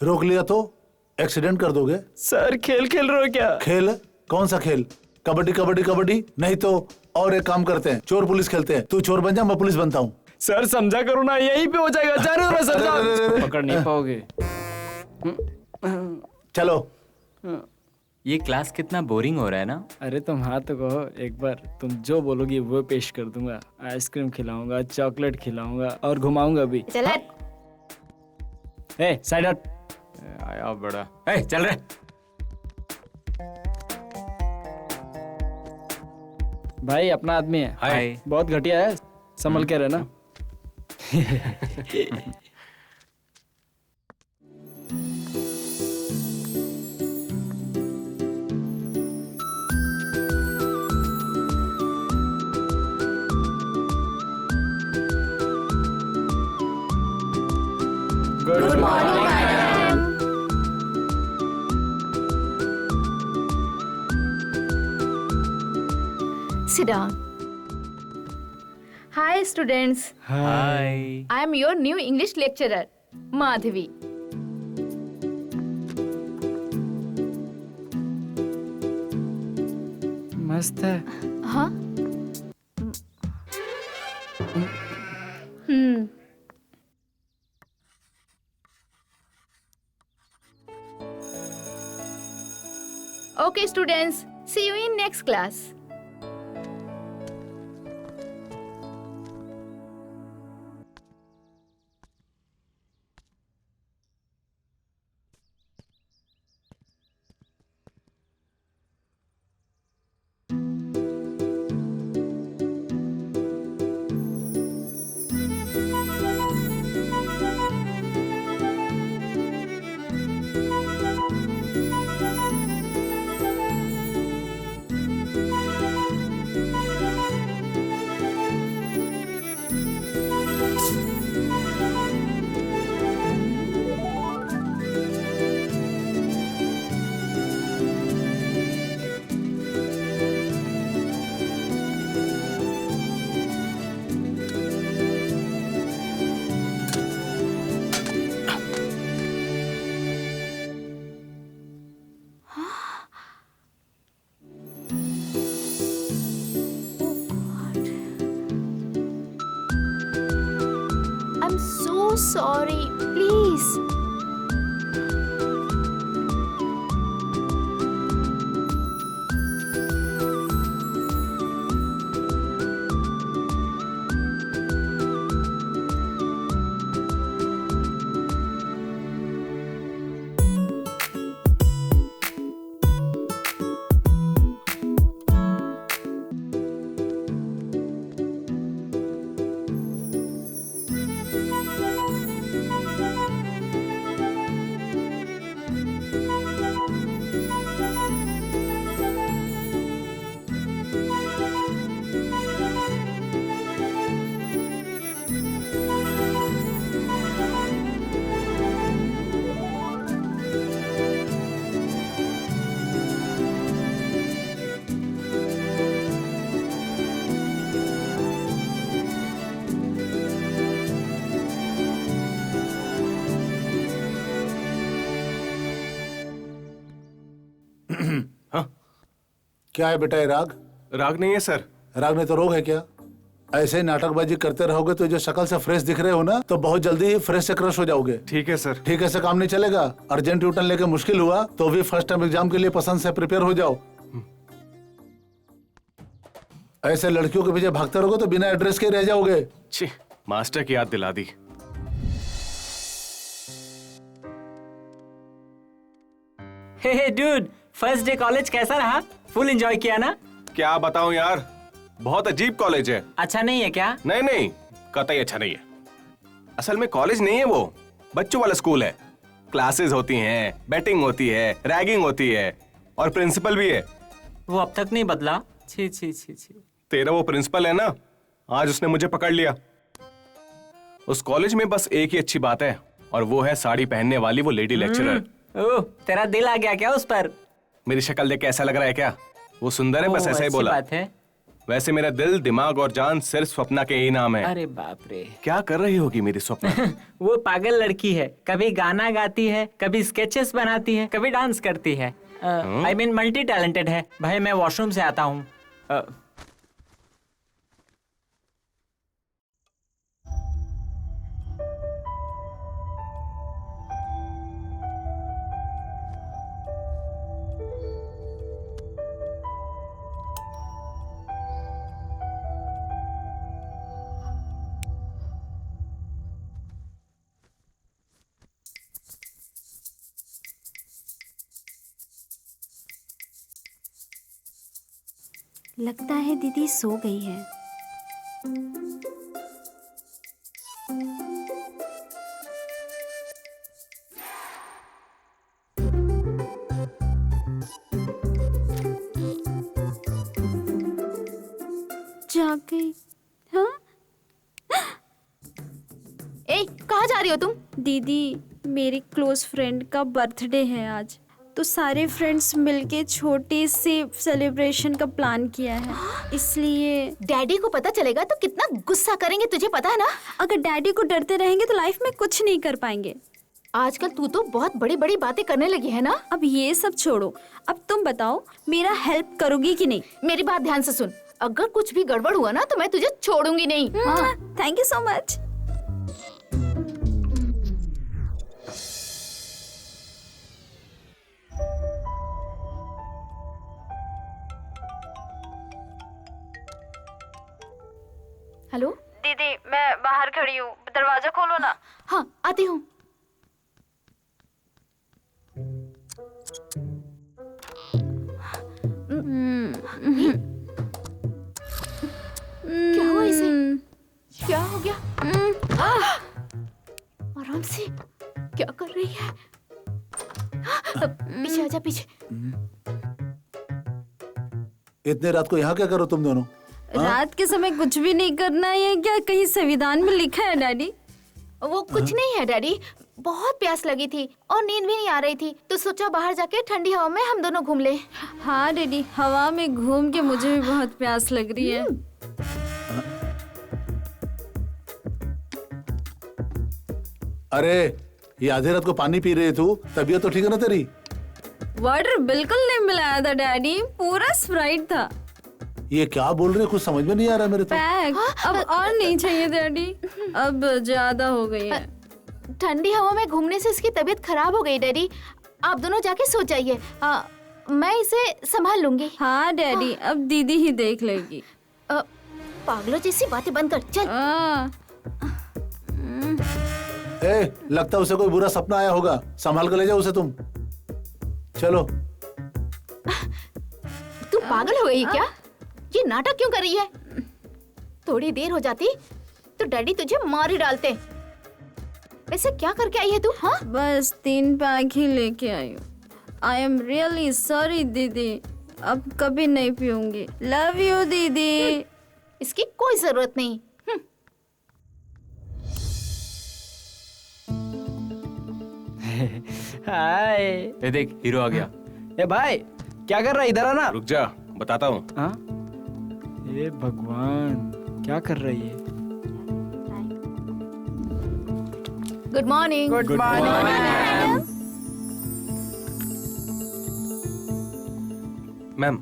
[SPEAKER 3] रोक लिया तो एक्सीडेंट कर दोगे।
[SPEAKER 9] सर खेल खेल रहे हो क्या?
[SPEAKER 3] खेल? कौन सा खेल? कबड्डी कबड्डी कबड्डी? नहीं तो और एक काम करते हैं, चोर पुलिस खेलते हैं। तू चोर बन जा, मैं पुलिस बनता हूँ।
[SPEAKER 9] सर समझा करो ना, यहीं पे हो जाएगा। जा रहे हो ना सर? जाओ। पकड़ नहीं पाओगे।
[SPEAKER 3] चलो।
[SPEAKER 6] ये क्लास कितना बोरिंग हो रहा है ना।
[SPEAKER 9] अरे तुम हाँ तो कहो एक बार, तुम जो बोलोगी वो पेश कर दूंगा। आइसक्रीम खिलाऊंगा, चॉकलेट खिलाऊंगा और घुमाऊंगा भी।
[SPEAKER 5] चल
[SPEAKER 9] ए साइड हट।
[SPEAKER 10] आया बड़ा। ए, चल रहे।
[SPEAKER 9] भाई अपना आदमी है।
[SPEAKER 10] हाय।
[SPEAKER 9] बहुत घटिया है, संभल के रहना। Good morning.
[SPEAKER 5] Sit down. Hi, students.
[SPEAKER 6] Hi.
[SPEAKER 5] I am your new English lecturer, Madhavi.
[SPEAKER 9] मस्त है।
[SPEAKER 5] हाँ? Hmm. Okay, students. See you in next class. I'm so sorry. Please.
[SPEAKER 3] क्या है बेटा ये राग?
[SPEAKER 1] राग नहीं है सर।
[SPEAKER 3] राग नहीं तो रोग है क्या? ऐसे ही नाटकबाजी करते रहोगे तो जो शक्ल से फ्रेश दिख रहे हो ना, तो बहुत जल्दी फ्रेश से क्रश हो जाओगे।
[SPEAKER 1] ठीक है सर।
[SPEAKER 3] ठीक है, से काम नहीं चलेगा। अर्जेंट यूटर्न लेके मुश्किल हुआ तो भी फर्स्ट टाइम एग्जाम के लिए पसंद से प्रिपेयर हो जाओ। ऐसे लड़कियों के पीछे भागते रहोगे तो बिना एड्रेस के रह जाओगे।
[SPEAKER 1] छी, मास्टर की याद दिला दी।
[SPEAKER 6] Hey dude, first day college कैसा रहा? फुल एंजॉय किया ना?
[SPEAKER 1] क्या बताऊं यार, बहुत अजीब कॉलेज है।
[SPEAKER 6] अच्छा नहीं है क्या?
[SPEAKER 1] नहीं नहीं, कतई अच्छा नहीं है। असल में कॉलेज नहीं है वो, बच्चों वाला स्कूल है। क्लासेस होती हैं, बैटिंग होती है, रैगिंग होती है और प्रिंसिपल भी है।
[SPEAKER 6] वो अब तक नहीं बदला? छी छी छी छी।
[SPEAKER 1] तेरा वो प्रिंसिपल है ना, आज उसने मुझे पकड़ लिया। उस कॉलेज में बस एक ही अच्छी बात है और वो है साड़ी पहनने वाली वो लेडी लेक्चरर।
[SPEAKER 6] ओह, तेरा दिल आ गया क्या उस पर?
[SPEAKER 1] मेरी शक्ल देख के ऐसा लग रहा है क्या? वो सुंदर है, बस
[SPEAKER 6] ओह,
[SPEAKER 1] ऐसा ही
[SPEAKER 6] अच्छी
[SPEAKER 1] बोला।
[SPEAKER 6] बात है।
[SPEAKER 1] वैसे मेरा दिल, दिमाग और जान सिर्फ स्वप्ना के ही नाम है।
[SPEAKER 6] अरे बाप रे।
[SPEAKER 1] क्या कर रही होगी मेरी स्वप्ना?
[SPEAKER 6] वो पागल लड़की है, कभी गाना गाती है, कभी स्केचेस बनाती है, कभी डांस करती है। आई मीन मल्टी टैलेंटेड है। भाई मैं वॉशरूम से आता हूँ।
[SPEAKER 7] लगता है दीदी सो गई है। जाग गई। हाँ
[SPEAKER 5] ए, कहाँ जा रही हो तुम?
[SPEAKER 7] दीदी, मेरी क्लोज फ्रेंड का बर्थडे है आज, तो सारे फ्रेंड्स मिलके छोटे से सेलिब्रेशन का प्लान किया है, इसलिए।
[SPEAKER 5] डैडी को पता चलेगा तो कितना गुस्सा करेंगे, तुझे पता है ना?
[SPEAKER 7] अगर डैडी को डरते रहेंगे तो लाइफ में कुछ नहीं कर पाएंगे।
[SPEAKER 5] आजकल तू तो बहुत बड़ी बड़ी बातें करने लगी है ना?
[SPEAKER 7] अब ये सब छोड़ो, अब तुम बताओ मेरा हेल्प करोगी कि नहीं?
[SPEAKER 5] मेरी बात ध्यान से सुन, अगर कुछ भी गड़बड़ हुआ ना तो मैं तुझे छोड़ूंगी नहीं। हाँ।
[SPEAKER 7] Thank you so much.
[SPEAKER 5] Hello
[SPEAKER 7] दीदी, मैं बाहर खड़ी हूँ, दरवाजा खोलो ना।
[SPEAKER 5] हाँ, आती हूँ। क्या हुआ इसे? क्या हो गया? आराम से, क्या कर रही है? पीछे आजा, पीछे।
[SPEAKER 3] इतने रात को यहाँ क्या करो तुम दोनों?
[SPEAKER 7] रात के समय कुछ भी नहीं करना है क्या? कहीं संविधान में लिखा है डैडी?
[SPEAKER 5] वो कुछ नहीं है डैडी, बहुत प्यास लगी थी और नींद भी नहीं आ रही थी, तो सोचा बाहर जाके ठंडी हवा में हम दोनों घूम ले।
[SPEAKER 7] हाँ डैडी, हवा में घूम के मुझे भी बहुत प्यास लग रही है।
[SPEAKER 3] अरे ये आधी रात को पानी पी रही तू, तबीयत तो ठीक है ना तेरी?
[SPEAKER 7] वाटर बिल्कुल नहीं मिलाया था डैडी, पूरा स्प्राइट था।
[SPEAKER 3] ये क्या बोल रही है, कुछ समझ में नहीं आ रहा मेरे तो।
[SPEAKER 7] पैक, अब और नहीं चाहिए डैडी, अब ज्यादा हो गई है।
[SPEAKER 5] ठंडी हवा में घूमने से इसकी तबीयत खराब हो गई डैडी, आप दोनों जाके सो जाइए, मैं इसे संभाल लूंगी।
[SPEAKER 7] हाँ डैडी, अब दीदी ही देख लेगी।
[SPEAKER 5] पागलों जैसी बातें बंद कर, चल।
[SPEAKER 3] ए, लगता है उसे कोई बुरा सपना आया होगा, संभाल कर ले जाओ उसे तुम। चलो।
[SPEAKER 5] तू पागल हो गई क्या? ये नाटक क्यों कर रही है? थोड़ी देर हो जाती तो डैडी तुझे मार ही डालते। वैसे क्या करके आई है तू? हाँ,
[SPEAKER 7] बस 3 पैक ही लेके आई हूँ। आई एम रियली सॉरी दीदी, अब कभी नहीं पीऊंगी। लव यू दीदी।
[SPEAKER 5] इसकी कोई जरूरत नहीं।
[SPEAKER 9] हाय।
[SPEAKER 10] ये देख, हीरो आ गया।
[SPEAKER 9] ए भाई, क्या कर रहा है? इधर आना।
[SPEAKER 1] रुक जा, बताता हूँ।
[SPEAKER 9] हाँ? ए भगवान, क्या कर रही है?
[SPEAKER 5] Good morning.
[SPEAKER 9] Good morning
[SPEAKER 1] ma'am.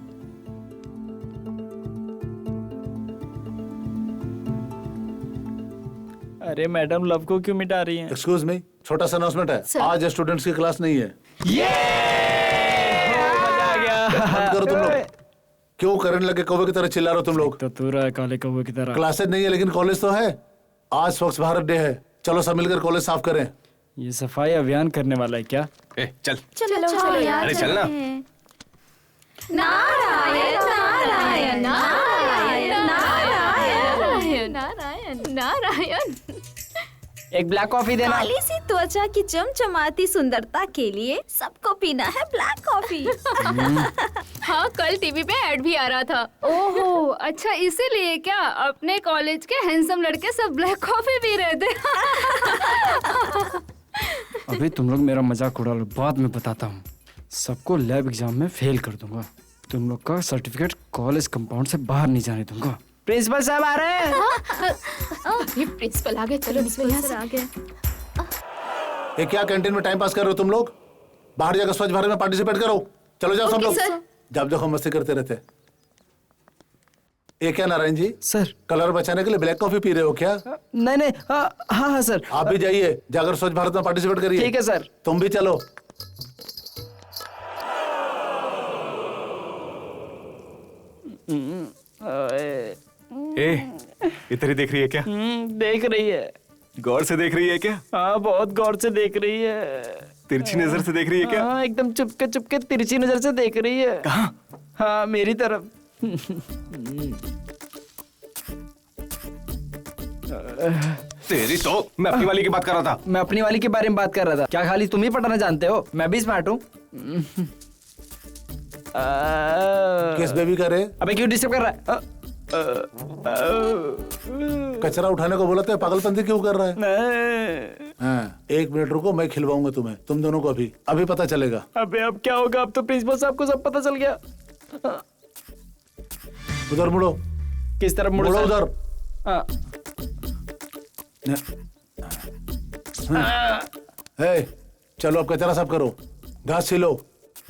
[SPEAKER 9] अरे मैडम, लव को क्यों मिटा रही हैं?
[SPEAKER 3] एक्सक्यूज मी, छोटा सा अनाउंसमेंट है, आज स्टूडेंट्स की क्लास नहीं है।
[SPEAKER 9] मजा आ गया।
[SPEAKER 3] बंद करो तुम लोग। क्यों करने लगे कौवे की तरह चिल्ला रहे हो तुम लोग?
[SPEAKER 9] तो तू रहा है काले कौवे की तरह।
[SPEAKER 3] क्लासेज नहीं है लेकिन कॉलेज तो है। आज स्वच्छ भारत डे है, चलो सब मिलकर कॉलेज साफ करें।
[SPEAKER 9] ये सफाई अभियान करने वाला है क्या?
[SPEAKER 1] चल
[SPEAKER 5] चलो यार,
[SPEAKER 1] अरे चलना।
[SPEAKER 5] नारायण नारायण नारायण नारायण नारायण नारायण।
[SPEAKER 9] एक ब्लैक कॉफी देना।
[SPEAKER 7] काली सी त्वचा की चमचमाती सुंदरता के लिए सबको पीना है ब्लैक कॉफी।
[SPEAKER 2] हाँ, कल टीवी पे ऐड भी आ रहा था। ओहो, अच्छा इसीलिए क्या अपने कॉलेज के हैंडसम लड़के सब ब्लैक कॉफी पी रहे थे?
[SPEAKER 9] अभी तुम लोग मेरा मजाक उड़ा लो, बाद में बताता हूँ। सबको लैब एग्जाम में फेल कर दूंगा। तुम लोग का सर्टिफिकेट कॉलेज कंपाउंड से बाहर नहीं जाने दूंगा। प्रिंसिपल साहब आ रहे हैं।
[SPEAKER 5] ये प्रिंसिपल आ गए, चलो प्रिंसिपल यहाँ से आ गए।
[SPEAKER 3] ये क्या कैंटीन में टाइम पास कर रहे हो तुम लोग? बाहर जाकर स्वच्छ भारत में पार्टिसिपेट करो। चलो जाओ सब लोग। जब देखो मस्ती करते रहते। ये क्या नारायण जी,
[SPEAKER 9] सर
[SPEAKER 3] कलर बचाने के लिए ब्लैक कॉफी पी रहे हो क्या?
[SPEAKER 9] नहीं नहीं, हाँ सर।
[SPEAKER 3] आप भी जाइए, जाकर स्वच्छ भारत में पार्टिसिपेट करिए।
[SPEAKER 9] ठीक है सर।
[SPEAKER 3] तुम भी चलो।
[SPEAKER 1] इधर ही देख रही है क्या?
[SPEAKER 9] देख रही है।
[SPEAKER 1] गौर से देख रही है क्या?
[SPEAKER 9] हाँ, बहुत गौर से देख रही है।
[SPEAKER 1] तिरछी नजर से देख रही है क्या?
[SPEAKER 9] हाँ, एकदम चुपके चुपके तिरछी नजर से देख रही है।
[SPEAKER 1] कहाँ?
[SPEAKER 9] हाँ, मेरी तरफ।
[SPEAKER 1] तेरी तो मैं अपनी वाली की बात कर रहा था।
[SPEAKER 9] मैं अपनी वाली के बारे में बात कर रहा था। क्या खाली तुम ही पटाना जानते हो? मैं भी स्मार्ट हूँ।
[SPEAKER 3] किस बेबी का रे?
[SPEAKER 9] अबे क्यों डिस्टर्ब कर रहा है?
[SPEAKER 3] कचरा उठाने को बोला तो पागलपंती क्यों कर रहा है? हाँ, 1 मिनट रुको, मैं खिलवाऊंगा तुम्हें, तुम दोनों को अभी पता चलेगा।
[SPEAKER 9] अबे अब क्या होगा? अब तो प्रिंसिपल साहब को सब पता चल गया।
[SPEAKER 3] उधर मुड़ो।
[SPEAKER 9] किस तरफ मुड़ो?
[SPEAKER 3] उधर। चलो अब कचरा साफ करो, घास छिलो।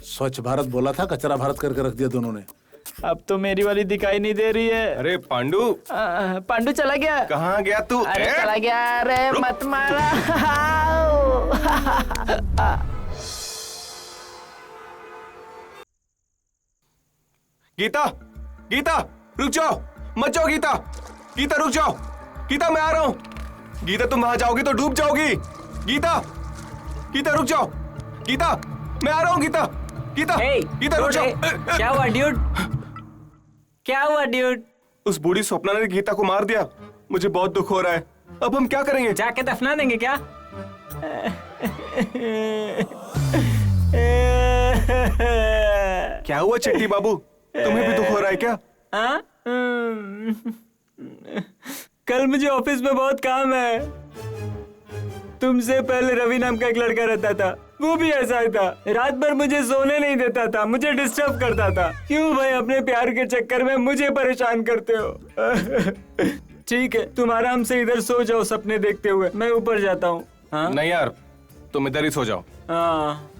[SPEAKER 3] स्वच्छ भारत बोला था, कचरा भारत करके रख दिया दोनों ने।
[SPEAKER 9] अब तो मेरी वाली दिखाई नहीं दे रही है।
[SPEAKER 1] अरे पांडू,
[SPEAKER 9] पांडू चला गया।
[SPEAKER 1] कहाँ गया तू?
[SPEAKER 9] अरे चला गया। अरे मत मारा।
[SPEAKER 1] गीता, गीता रुक जाओ, मत जाओ गीता। गीता रुक जाओ। गीता मैं आ रहा हूँ। गीता तुम वहां जाओगी तो डूब जाओगी। गीता, गीता रुक जाओ। गीता मैं आ रहा हूँ। गीता, गीता, गीता रुक जाओ।
[SPEAKER 6] क्या हुआ ड्यूड? क्या हुआ ड्यूड?
[SPEAKER 1] उस बूढ़ी स्वप्ना ने गीता को मार दिया। मुझे बहुत दुख हो रहा है। अब हम क्या करेंगे?
[SPEAKER 6] जाके दफना देंगे क्या?
[SPEAKER 1] क्या हुआ चिट्टी बाबू, तुम्हें भी दुख हो रहा है क्या?
[SPEAKER 6] कल मुझे ऑफिस में बहुत काम है। तुमसे पहले रवि नाम का एक लड़का रहता था, वो भी ऐसा ही था। रात भर मुझे सोने नहीं देता था, मुझे डिस्टर्ब करता था। क्यों भाई अपने प्यार के चक्कर में मुझे परेशान करते हो? ठीक है, तुम आराम से इधर सो जाओ सपने देखते हुए, मैं ऊपर जाता हूँ।
[SPEAKER 1] नहीं यार, तुम इधर ही सो जाओ।
[SPEAKER 6] हाँ।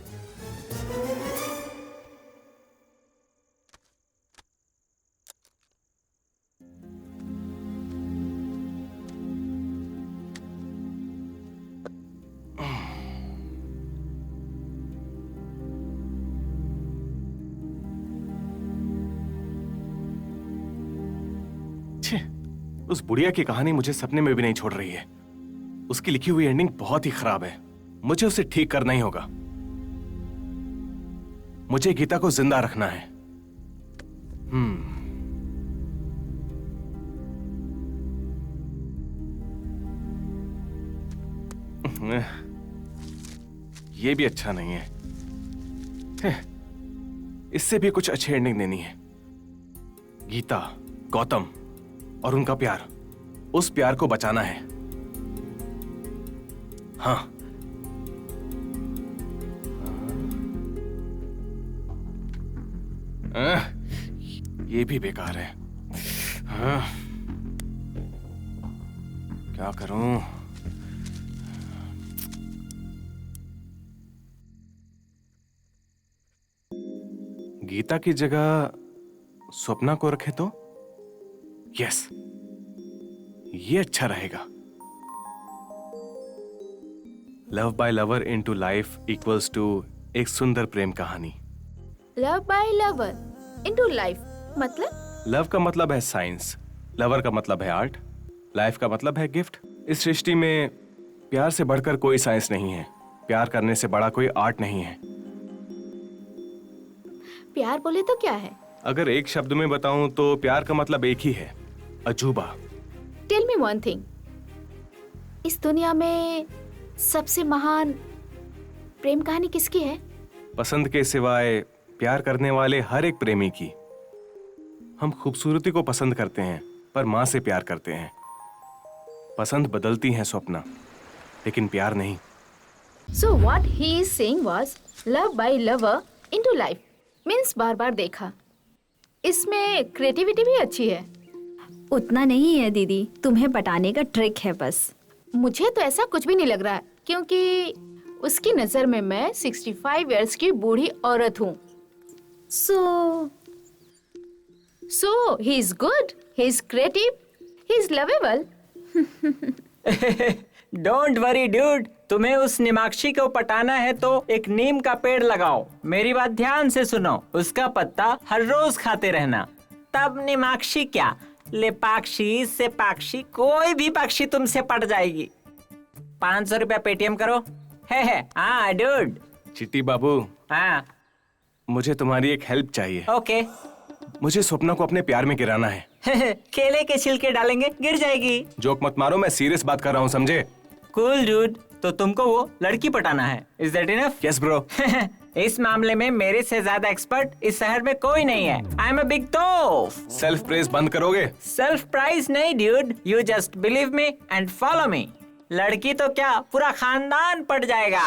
[SPEAKER 1] उस बुढ़िया की कहानी मुझे सपने में भी नहीं छोड़ रही है। उसकी लिखी हुई एंडिंग बहुत ही खराब है। मुझे उसे ठीक करना ही होगा। मुझे गीता को जिंदा रखना है। ये भी अच्छा नहीं है। इससे भी कुछ अच्छी एंडिंग देनी है। गीता, गौतम और उनका प्यार, उस प्यार को बचाना है। हाँ, ये भी बेकार है। हाँ, क्या करूं? गीता की जगह स्वप्ना को रखे तो? यस, ये अच्छा रहेगा। Love by lover into life equals to एक सुंदर प्रेम कहानी।
[SPEAKER 5] Love by lover into life मतलब?
[SPEAKER 1] लव का मतलब है साइंस, लवर का मतलब है आर्ट, लाइफ का मतलब है गिफ्ट। इस सृष्टि में प्यार से बढ़कर कोई साइंस नहीं है, प्यार करने से बड़ा कोई आर्ट नहीं है।
[SPEAKER 5] प्यार बोले तो क्या है?
[SPEAKER 1] अगर एक शब्द में बताऊं तो प्यार का मतलब एक ही है, अजूबा।
[SPEAKER 5] टेल मी वन थिंग, इस दुनिया में सबसे महान प्रेम कहानी किसकी है?
[SPEAKER 1] पसंद के सिवाय प्यार करने वाले हर एक प्रेमी की। हम खूबसूरती को पसंद करते हैं पर मां से प्यार करते हैं। पसंद बदलती हैं स्वप्ना, लेकिन प्यार नहीं।
[SPEAKER 5] So what he is saying was love by lover into life means बार बार देखा। इसमें क्रिएटिविटी भी अच्छी है।
[SPEAKER 7] उतना नहीं है दीदी, तुम्हें पटाने का ट्रिक है बस।
[SPEAKER 5] मुझे तो ऐसा कुछ भी नहीं लग रहा, क्योंकि उसकी नजर में मैं 65 इयर्स की बूढ़ी औरत हूँ। So he is good, he is creative, he is lovable.
[SPEAKER 6] Don't worry dude, तुम्हें उस निमाक्षी को पटाना है तो एक नीम का पेड़ लगाओ। मेरी बात ध्यान से सुनो, उसका पत्ता हर रोज खाते रहना। तब निमाक्षी क्या, लेपाक्षी से पाक्षी, कोई भी पक्षी तुमसे पट जाएगी। 500 रुपया पेटीएम करो। है हाँ डूड।
[SPEAKER 1] चिट्टी बाबू,
[SPEAKER 6] हाँ
[SPEAKER 1] मुझे तुम्हारी एक हेल्प चाहिए।
[SPEAKER 6] ओके।
[SPEAKER 1] मुझे स्वप्ना को अपने प्यार में गिराना है।
[SPEAKER 6] केले के छिलके डालेंगे, गिर जाएगी।
[SPEAKER 1] जोक मत मारो, मैं सीरियस बात कर रहा हूँ, समझे?
[SPEAKER 6] कूल डूड, तो तुमको वो लड़की पटाना है, is that enough?
[SPEAKER 1] Yes bro.
[SPEAKER 6] इस मामले में मेरे से ज्यादा एक्सपर्ट इस शहर में कोई नहीं है। आई एम अ बिग तोफ।
[SPEAKER 1] सेल्फ प्रेज बंद करोगे?
[SPEAKER 6] सेल्फ प्राइज नहीं dude, you just believe me and follow me. लड़की तो क्या, पूरा खानदान पट जाएगा।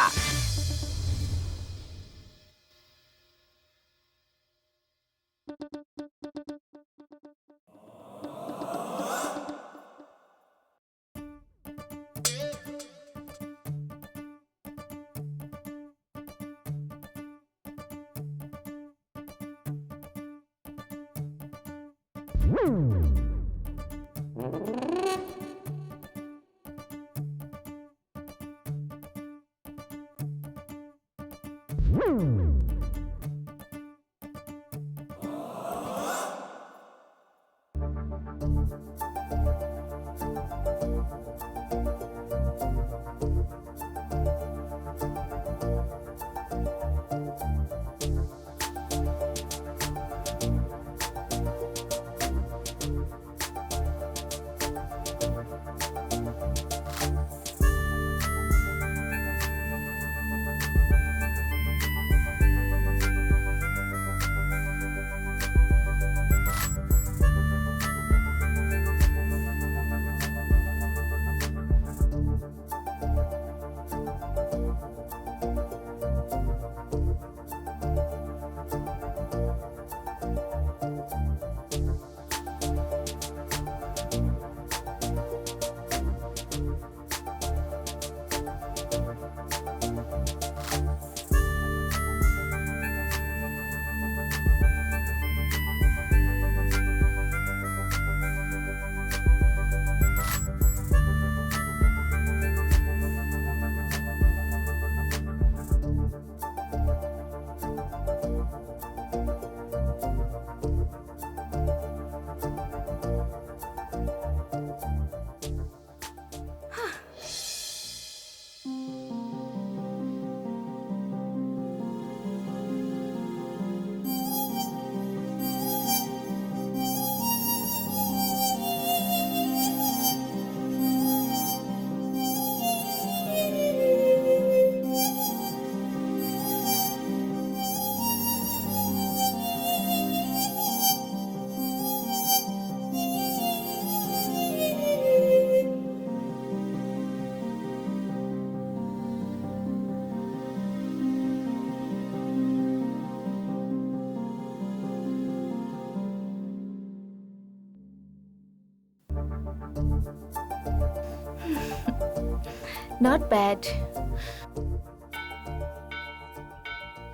[SPEAKER 5] Not bad.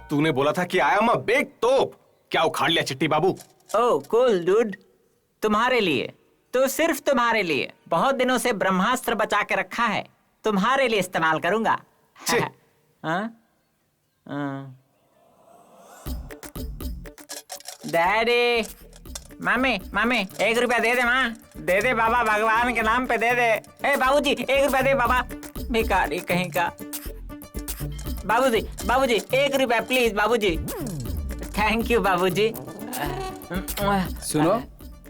[SPEAKER 1] तूने बोला था कि आई एम अ बिग तोप, क्या उखाड़ लिया चिट्टी बाबू?
[SPEAKER 6] ओह कूल डूड, तुम्हारे लिए, तो सिर्फ तुम्हारे लिए बहुत दिनों से ब्रह्मास्त्र बचा के रखा है, तुम्हारे लिए इस्तेमाल करूंगा। डैडी, मामी मामी 1 रुपया दे दे माँ, दे दे बाबा, भगवान के नाम पे दे दे। ए बाबूजी 1 रुपया दे बाबा, भिखारी कहीं का। बाबूजी बाबूजी 1 रुपया प्लीज बाबूजी। थैंक यू बाबूजी।
[SPEAKER 9] सुनो,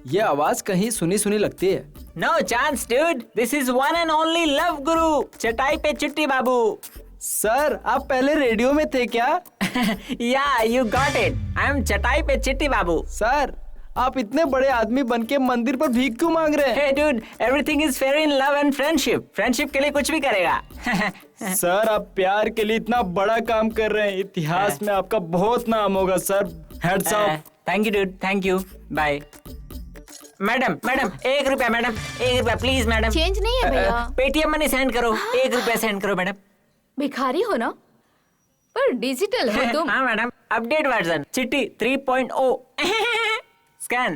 [SPEAKER 9] ये आवाज कहीं सुनी सुनी लगती है।
[SPEAKER 6] No chance dude, this is one and only love guru, चटाई पे चिट्टी बाबू।
[SPEAKER 9] सर, आप पहले रेडियो में थे क्या?
[SPEAKER 6] या you got it, I am चटाई पे चिट्टी बाबू।
[SPEAKER 9] सर, आप इतने बड़े आदमी बनके मंदिर पर भीख क्यों मांग रहे हैं?
[SPEAKER 6] Hey dude, everything is fair in love and friendship. Friendship के लिए कुछ भी करेगा।
[SPEAKER 9] सर, आप प्यार के लिए इतना बड़ा काम कर रहे हैं, इतिहास में आपका बहुत नाम होगा sir. Heads up.
[SPEAKER 6] Thank you dude, thank you, bye. Madam madam 1 रुपया मैडम, 1 रुपया प्लीज मैडम।
[SPEAKER 5] चेंज नहीं है भैया।
[SPEAKER 6] पेटीएम मनी सेंड करो, 1 रुपया सेंड करो मैडम।
[SPEAKER 5] भिखारी हो ना, पर डिजिटल हो तुम।
[SPEAKER 6] हाँ मैडम, अपडेट वर्जन चिट्टी 3.0 स्कैन।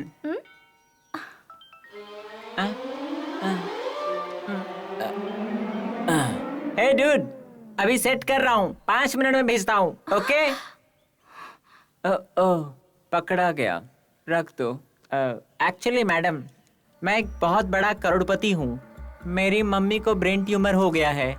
[SPEAKER 6] हे डूड, अभी सेट कर रहा हूँ, 5 मिनट में भेजता हूँ, ओके? पकड़ा गया, रख दो। एक्चुअली मैडम, मैं एक बहुत बड़ा करोड़पति हूँ। मेरी मम्मी को ब्रेन ट्यूमर हो गया है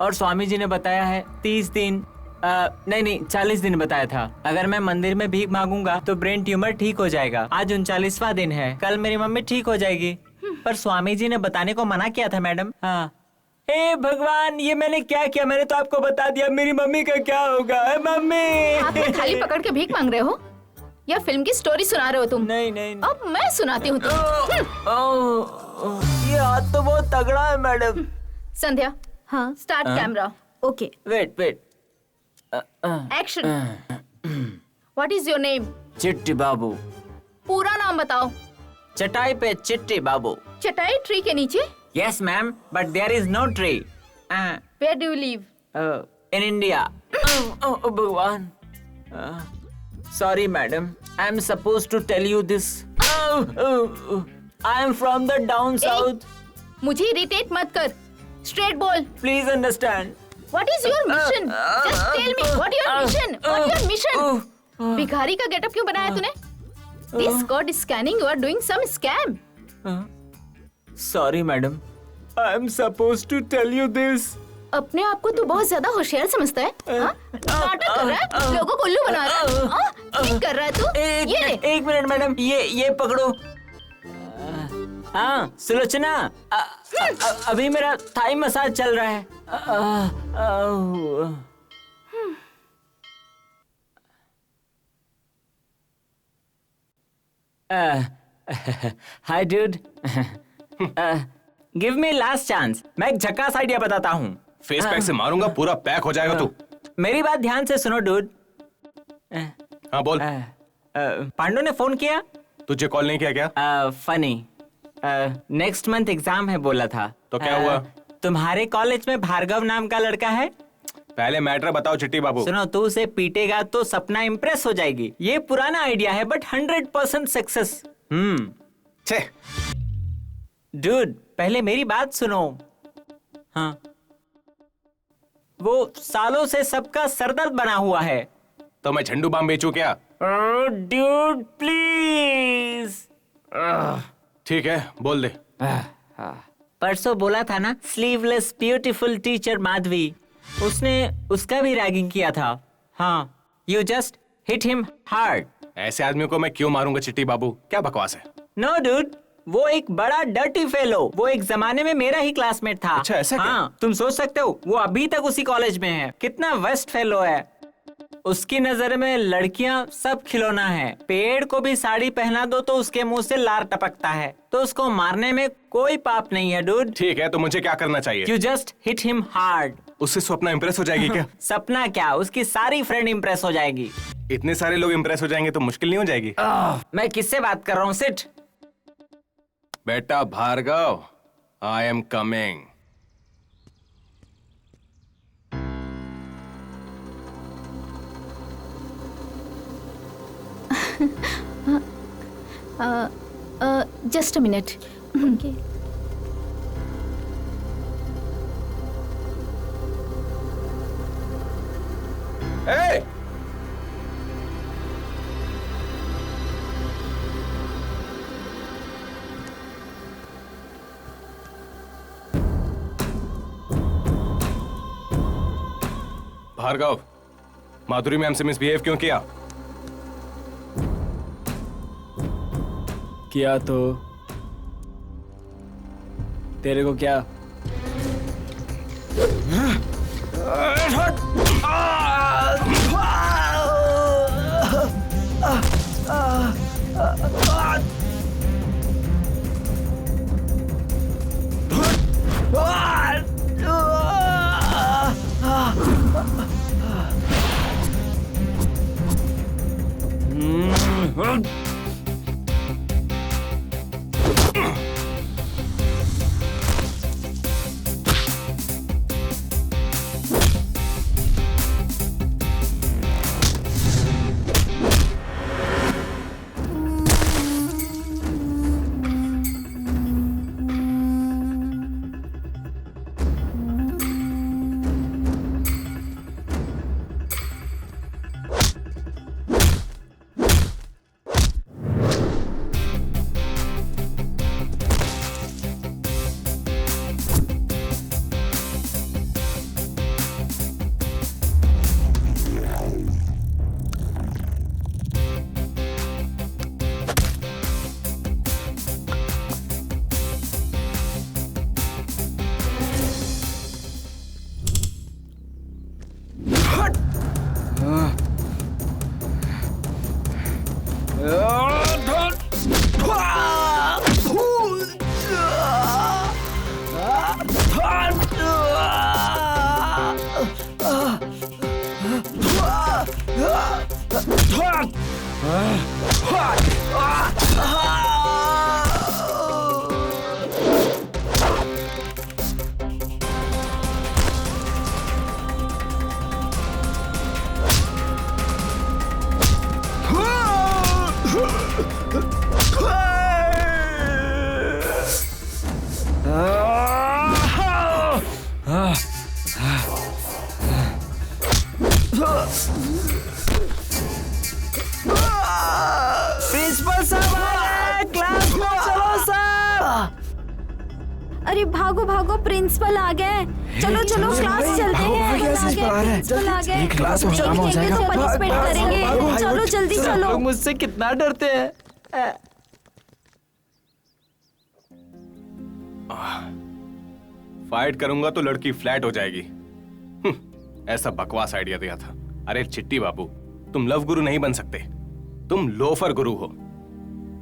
[SPEAKER 6] और स्वामी जी ने बताया है 30 दिन नहीं नहीं 40 दिन बताया था। अगर मैं मंदिर में भीख मांगूंगा तो ब्रेन ट्यूमर ठीक हो जाएगा। आज 39वां दिन है, कल मेरी मम्मी ठीक हो जाएगी। पर स्वामी जी ने बताने को मना किया था मैडम। हाँ। हे भगवान, ये मैंने क्या किया? मैंने तो आपको बता दिया, मेरी मम्मी का क्या होगा? मम्मी
[SPEAKER 5] हाथ में थाली पकड़ के भीख मांग रहे हो या फिल्म की स्टोरी सुना रहे हो तुम?
[SPEAKER 6] नहीं नहीं, नहीं।
[SPEAKER 5] अब मैं सुनाती हूँ तुम्हें।
[SPEAKER 6] ये हाथ तो बहुत तगड़ा है मैडम।
[SPEAKER 5] संध्या,
[SPEAKER 7] हाँ
[SPEAKER 5] start camera.
[SPEAKER 7] Okay.
[SPEAKER 6] Wait wait.
[SPEAKER 5] Action. What is your name?
[SPEAKER 6] Chitti बाबू।
[SPEAKER 5] पूरा नाम बताओ।
[SPEAKER 6] चटाई पे चिट्टी बाबू।
[SPEAKER 5] चटाई ट्री के नीचे?
[SPEAKER 6] Yes, ma'am, but there is no tree.
[SPEAKER 5] Where do you live?
[SPEAKER 6] In India. भगवान. Sorry, madam. I am supposed to tell you this. I am from the down south.
[SPEAKER 5] मुझे इरिटेट मत कर। Straight बोल।
[SPEAKER 6] Please understand.
[SPEAKER 5] What is your mission? Just tell me. What your mission? What your mission? भिखारी का getup क्यों बनाया तूने? This code scanning. You are doing some scam.
[SPEAKER 6] Sorry, madam. I am supposed to tell you this.
[SPEAKER 5] अपने आप को तू बहुत ज्यादा होशियार समझता है? नाटक कर रहा है? लोगों को उल्लू बना रहा है? ठीक कर रहा है तू?
[SPEAKER 6] एक मिनट मैडम, ये पकड़ो। हाँ सुलोचना, अभी मेरा थाई मसाज चल रहा है। Hi dude, give me last chance. मैं एक झक्कास आइडिया बताता हूँ।
[SPEAKER 1] फेस पैक से मारूंगा, पूरा पैक हो जाएगा तू।
[SPEAKER 6] मेरी बात ध्यान से सुनो डूड।
[SPEAKER 1] हाँ बोल।
[SPEAKER 6] पांडु ने फोन किया?
[SPEAKER 1] तुझे कॉल नहीं किया क्या?
[SPEAKER 6] फनी, नेक्स्ट मंथ एग्जाम है बोला था।
[SPEAKER 1] तो क्या हुआ?
[SPEAKER 6] तुम्हारे कॉलेज में भार्गव नाम का लड़का है।
[SPEAKER 1] पहले मैटर बताओ चिट्टी बाबू।
[SPEAKER 6] सुनो, तू उसे पीटेगा तो सपना इम्प्रेस हो जाएगी। ये पुराना आइडिया है बट 100% सक्सेस।
[SPEAKER 1] छे
[SPEAKER 6] डूड, पहले मेरी बात सुनो। हाँ, वो सालों से सबका सरदर्द बना हुआ है।
[SPEAKER 1] तो मैं झंडू बाम बेचूं क्या?
[SPEAKER 6] Dude please.
[SPEAKER 1] ठीक है, बोल दे।
[SPEAKER 6] परसों बोला था ना, स्लीवलेस ब्यूटीफुल टीचर माधवी, उसने उसका भी रैगिंग किया था। हाँ, you just hit him hard.
[SPEAKER 1] ऐसे आदमी को मैं क्यों मारूंगा चिट्टी बाबू? क्या बकवास है?
[SPEAKER 6] नो डूड, वो एक बड़ा डर्टी फेलो। वो एक जमाने में मेरा ही क्लासमेट था।
[SPEAKER 1] अच्छा, ऐसा क्या?
[SPEAKER 6] हाँ, तुम सोच सकते हो वो अभी तक उसी कॉलेज में है। कितना वेस्ट फेलो है। उसकी नजर में लड़कियां सब खिलौना है। पेड़ को भी साड़ी पहना दो तो उसके मुंह से लार टपकता है। तो उसको मारने में कोई पाप नहीं है डूड।
[SPEAKER 1] ठीक है, तो मुझे क्या करना चाहिए?
[SPEAKER 6] You just hit him hard.
[SPEAKER 1] उससे सपना इम्प्रेस हो जाएगी क्या?
[SPEAKER 6] सपना क्या, उसकी सारी फ्रेंड इम्प्रेस हो जाएगी।
[SPEAKER 1] इतने सारे लोग इम्प्रेस हो जाएंगे तो मुश्किल नहीं हो जाएगी?
[SPEAKER 6] मैं किससे बात कर रहा हूँ? सिट।
[SPEAKER 1] बेटा Bhargav, I am coming.
[SPEAKER 5] Just a minute.
[SPEAKER 7] Okay.
[SPEAKER 1] Hey! Bhargav, Madhuri ma'am से मिसबिहेव क्यों किया?
[SPEAKER 9] किया तो तेरे को क्या? प्रिंसिपल साहब आ रहे हैं, क्लास में चलो सब।
[SPEAKER 7] अरे भागो भागो, प्रिंसिपल आ गए। चलो चलो क्लास चलते हैं। प्रिंसिपल आ गए।
[SPEAKER 9] क्लास में काम हो जाएगा।
[SPEAKER 7] तो पनिशमेंट करेंगे। चलो जल्दी चलो।
[SPEAKER 9] लोग मुझसे कितना डरते हैं।
[SPEAKER 1] फाइट करूंगा तो लड़की फ्लैट हो जाएगी। ऐसा बकवास आइडिया दिया था। अरे चिट्टी बाबू, तुम लव गुरु नहीं बन सकते, तुम लोफर गुरु हो।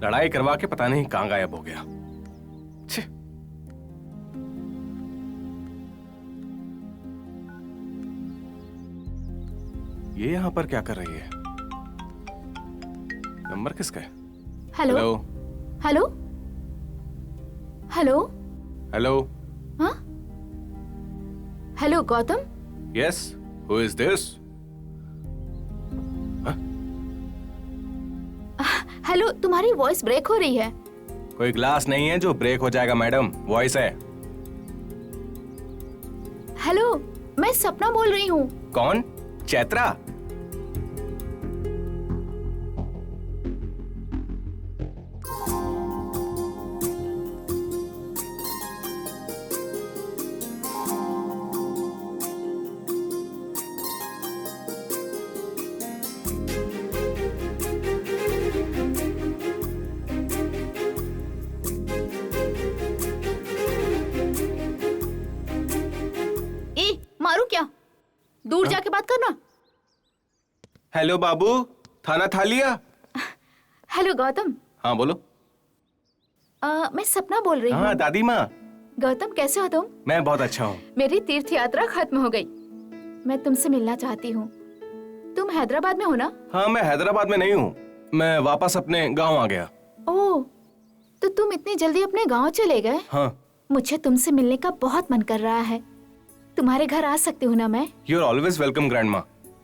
[SPEAKER 1] लड़ाई करवा के पता नहीं कहां गायब हो गया। छे। ये यहां पर क्या कर रही है? नंबर किसका है?
[SPEAKER 5] Hello hello hello
[SPEAKER 1] hello.
[SPEAKER 5] हाँ hello Gautam.
[SPEAKER 1] Yes, who is this?
[SPEAKER 5] Hello, तुम्हारी वॉइस ब्रेक हो रही है।
[SPEAKER 1] कोई ग्लास नहीं है जो ब्रेक हो जाएगा मैडम, वॉइस है।
[SPEAKER 5] हेलो, मैं सपना बोल रही हूँ।
[SPEAKER 1] कौन? चैत्रा?
[SPEAKER 5] मारू क्या? दूर जाके बात करना।
[SPEAKER 1] हेलो बाबू, खाना खा लिया?
[SPEAKER 5] हेलो गौतम।
[SPEAKER 1] हाँ बोलो।
[SPEAKER 5] मैं सपना बोल रही हूँ।
[SPEAKER 1] हाँ दादी माँ।
[SPEAKER 5] गौतम कैसे हो तुम?
[SPEAKER 1] मैं बहुत अच्छा हूँ।
[SPEAKER 5] मेरी तीर्थ यात्रा खत्म हो गई। मैं तुमसे मिलना चाहती हूँ। तुम हैदराबाद में हो ना?
[SPEAKER 1] हाँ, मैं हैदराबाद में नहीं हूँ, मैं वापस अपने गांव आ गया।
[SPEAKER 5] ओह, तो तुम इतनी जल्दी अपने गांव चले गए?
[SPEAKER 1] हाँ।
[SPEAKER 5] मुझे तुमसे मिलने का बहुत मन कर रहा है। तुम्हारे घर आ सकती हूँ ना मैं?
[SPEAKER 1] You are always welcome grandma.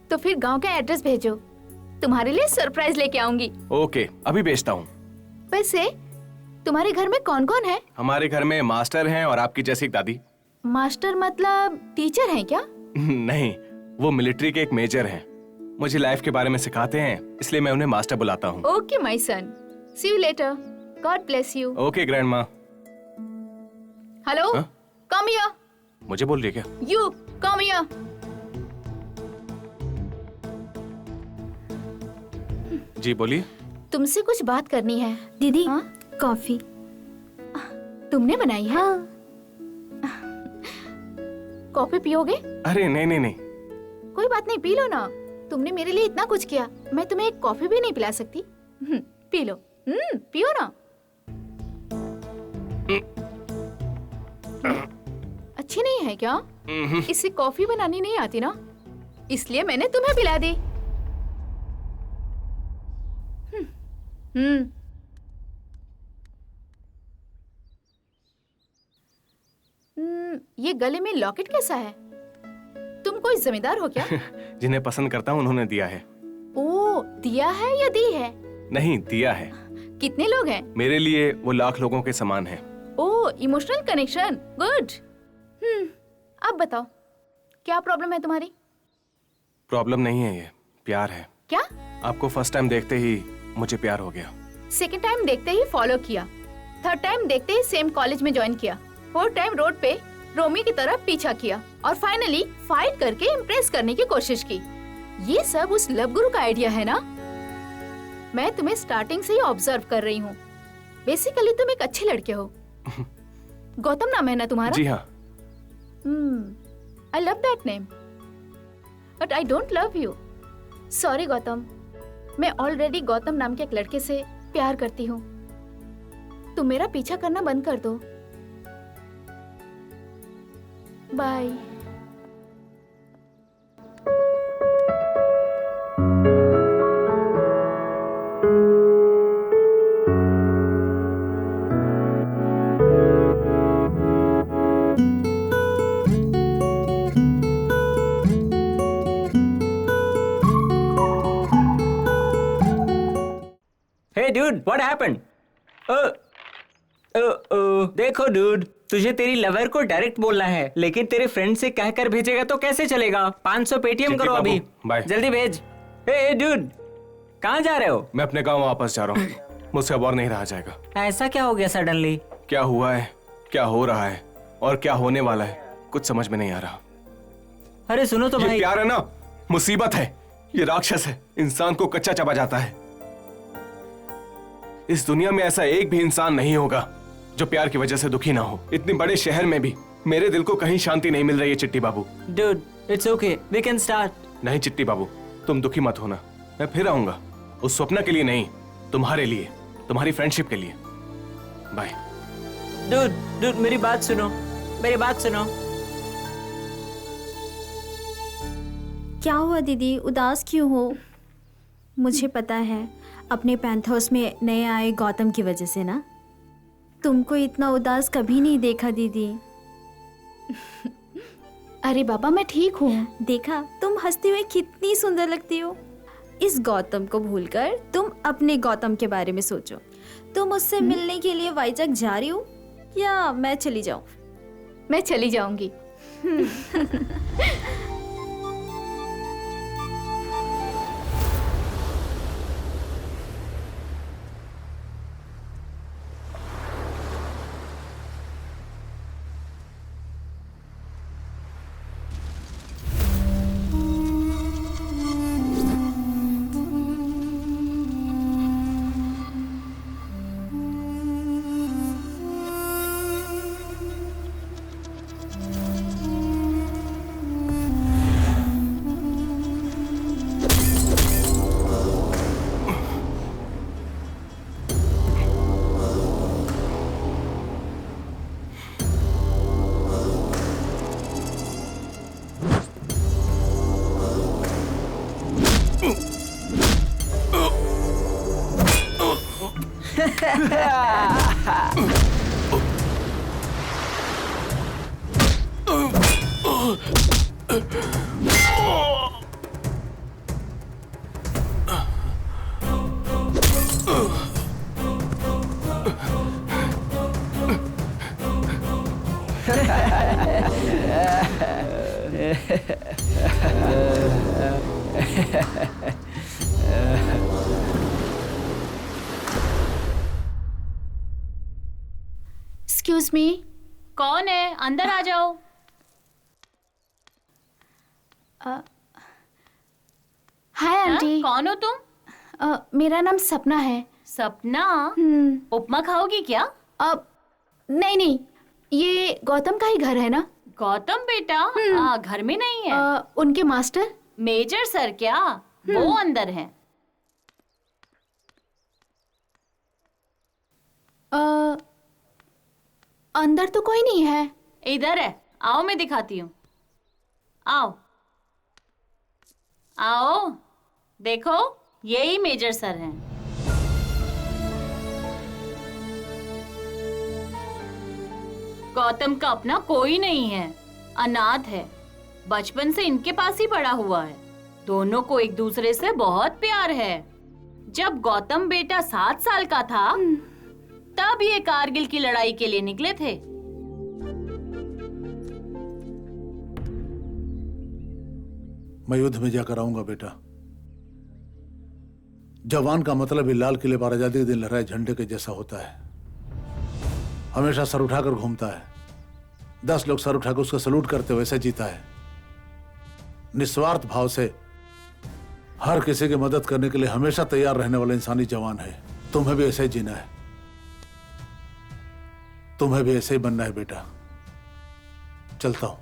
[SPEAKER 5] तो फिर गांव का एड्रेस भेजो, तुम्हारे लिए सरप्राइज लेके आऊंगी।
[SPEAKER 1] ओके, अभी भेजता हूँ।
[SPEAKER 5] वैसे तुम्हारे घर में कौन कौन है?
[SPEAKER 1] हमारे घर में मास्टर हैं और आपकी जैसी एक दादी।
[SPEAKER 5] मास्टर मतलब टीचर हैं क्या?
[SPEAKER 1] नहीं, वो मिलिट्री के एक मेजर हैं। मुझे लाइफ के बारे में सिखाते हैं, इसलिए मैं उन्हें मास्टर बुलाता हूँ।
[SPEAKER 5] Okay my son, see you later, God bless you.
[SPEAKER 1] Okay grandma.
[SPEAKER 5] Hello, come here.
[SPEAKER 1] मुझे बोल रही है क्या?
[SPEAKER 5] You come here.
[SPEAKER 1] जी बोलिए।
[SPEAKER 5] तुमसे कुछ बात करनी है।
[SPEAKER 7] दीदी, कॉफी
[SPEAKER 5] तुमने बनाई है?
[SPEAKER 7] हाँ।
[SPEAKER 5] कॉफी पियोगे?
[SPEAKER 1] अरे नहीं नहीं नहीं।
[SPEAKER 5] कोई बात नहीं, पी लो ना। तुमने मेरे लिए इतना कुछ किया, मैं तुम्हें एक कॉफी भी नहीं पिला सकती? P low. पियो ना। अच्छी नहीं है क्या? इससे कॉफी बनानी नहीं आती ना, इसलिए मैंने तुम्हें पिला दी। ये गले में लॉकेट कैसा है? तुम कोई जमींदार हो क्या?
[SPEAKER 1] जिन्हें पसंद करता हूँ उन्होंने दिया है।
[SPEAKER 5] ओ, दिया है या दी है?
[SPEAKER 1] नहीं, दिया है।
[SPEAKER 5] कितने लोग हैं?
[SPEAKER 1] मेरे लिए वो लाख लोगों के समान है।
[SPEAKER 5] ओ, इमोशनल कनेक्शन, गुड। अब बताओ, क्या प्रॉब्लम है तुम्हारी?
[SPEAKER 1] प्रॉब्लम नहीं है, ये प्यार है।
[SPEAKER 5] क्या?
[SPEAKER 1] आपको फर्स्ट टाइम देखते ही मुझे प्यार हो गया।
[SPEAKER 5] सेकंड टाइम देखते ही फॉलो किया, थर्ड टाइम देखते ही सेम कॉलेज में ज्वाइन किया, फोर्थ टाइम रोड पे रोमी की तरह पीछा किया, और फाइनली फाइट करके इम्प्रेस करने की कोशिश की। ये सब उस लव गुरु का आइडिया है ना? मैं तुम्हें स्टार्टिंग से ही ऑब्जर्व कर रही हूँ। बेसिकली तुम एक अच्छे लड़के हो। गौतम नाम है ना तुम्हारा?
[SPEAKER 1] जी हाँ।
[SPEAKER 5] I love that name, but I don't love you. Sorry Gautam, मैं ऑलरेडी गौतम नाम के एक लड़के से प्यार करती हूँ। तुम मेरा पीछा करना बंद कर दो। Bye.
[SPEAKER 6] Hey dude, what happened? देखो डूड, तुझे तेरी लवर को डायरेक्ट बोलना है, लेकिन तेरे फ्रेंड से कहकर भेजेगा तो कैसे चलेगा? 500 पेटीएम करो अभी, जल्दी भेज। हे डूड, कहाँ जा रहे हो?
[SPEAKER 1] मैं अपने गांव वापस जा रहा हूँ, मुझसे अब और नहीं रहा जाएगा।
[SPEAKER 6] ऐसा क्या हो गया सडनली?
[SPEAKER 1] क्या हुआ है, क्या हो रहा है और क्या होने वाला है, कुछ समझ में नहीं आ रहा।
[SPEAKER 6] अरे सुनो तो
[SPEAKER 1] ये
[SPEAKER 6] भाई,
[SPEAKER 1] प्यार है ना, मुसीबत है, ये राक्षस है, इंसान को कच्चा चबा जाता है। इस दुनिया में ऐसा एक भी इंसान नहीं होगा जो प्यार की वजह से दुखी ना हो। इतने बड़े शहर में भी मेरे दिल को कहीं शांति नहीं मिल रही है चिट्टी बाबू।
[SPEAKER 6] Dude, it's okay, we can start.
[SPEAKER 1] नहीं चिट्टी बाबू, तुम दुखी मत होना, मैं फिर आऊंगा, उस स्वप्न के लिए नहीं, तुम्हारे लिए, तुम्हारी फ्रेंडशिप के लिए। बाय।
[SPEAKER 6] डूड, मेरी बात सुनो, मेरी बात सुनो।
[SPEAKER 7] क्या हुआ दीदी, उदास क्यों हो? मुझे पता है, अपने पेंथहाउस में नए आए गौतम की वजह से ना। तुमको इतना उदास कभी नहीं देखा दीदी।
[SPEAKER 5] अरे बाबा, मैं ठीक हूँ।
[SPEAKER 7] देखा, तुम हंसते हुए कितनी सुंदर लगती हो। इस गौतम को भूलकर तुम अपने गौतम के बारे में सोचो। तुम उससे मिलने के लिए वाइजैक जा रही हो या मैं चली जाऊं?
[SPEAKER 5] मैं चली जाऊंगी। Excuse me.
[SPEAKER 2] कौन है? अंदर आ जाओ।
[SPEAKER 5] Hi aunty.
[SPEAKER 2] कौन हो तुम?
[SPEAKER 5] मेरा नाम सपना है।
[SPEAKER 2] सपना? उपमा खाओगी क्या?
[SPEAKER 5] नहीं नहीं, ये गौतम का ही घर है ना?
[SPEAKER 2] गौतम बेटा घर में नहीं है।
[SPEAKER 5] उनके मास्टर
[SPEAKER 2] मेजर सर क्या? वो अंदर हैं।
[SPEAKER 5] अंदर तो कोई नहीं है।
[SPEAKER 2] इधर है, आओ मैं दिखाती हूँ। आओ आओ, देखो यही मेजर सर हैं। गौतम का अपना कोई नहीं है, अनाथ है, बचपन से इनके पास ही पड़ा हुआ है। दोनों को एक दूसरे से बहुत प्यार है। जब गौतम बेटा 7 साल का था तब ये कारगिल की लड़ाई के लिए निकले थे।
[SPEAKER 3] मैं युद्ध में जाकर आऊंगा बेटा। जवान का मतलब ही लाल किले पर आजादी के दिन लहराए झंडे के जैसा होता है। हमेशा सर उठाकर घूमता है। 10 लोग सर उठाकर उसको सलूट करते हुए ऐसे जीता है। निस्वार्थ भाव से हर किसी की मदद करने के लिए हमेशा तैयार रहने वाला इंसानी जवान है। तुम्हें भी ऐसे ही जीना है, तुम्हें भी ऐसे ही बनना है बेटा। चलता हूं।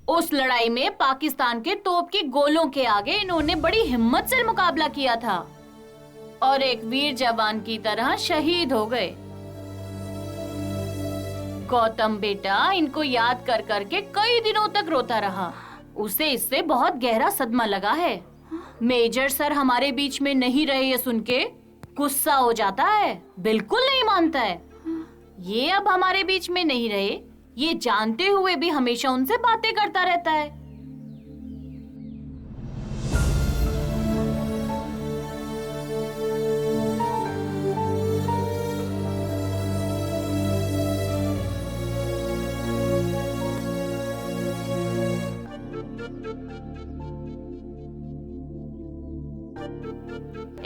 [SPEAKER 2] उस लड़ाई में पाकिस्तान के तोप के गोलों के आगे इन्होंने बड़ी हिम्मत से मुकाबला किया था और एक वीर जवान की तरह शहीद हो गए। गौतम बेटा इनको याद कर करके कई दिनों तक रोता रहा। उसे इससे बहुत गहरा सदमा लगा है। मेजर सर हमारे बीच में नहीं रहे ये सुन के गुस्सा हो जाता है, बिल्कुल नहीं मानता है। ये अब हमारे बीच में नहीं रहे, ये जानते हुए भी हमेशा उनसे बातें करता रहता है।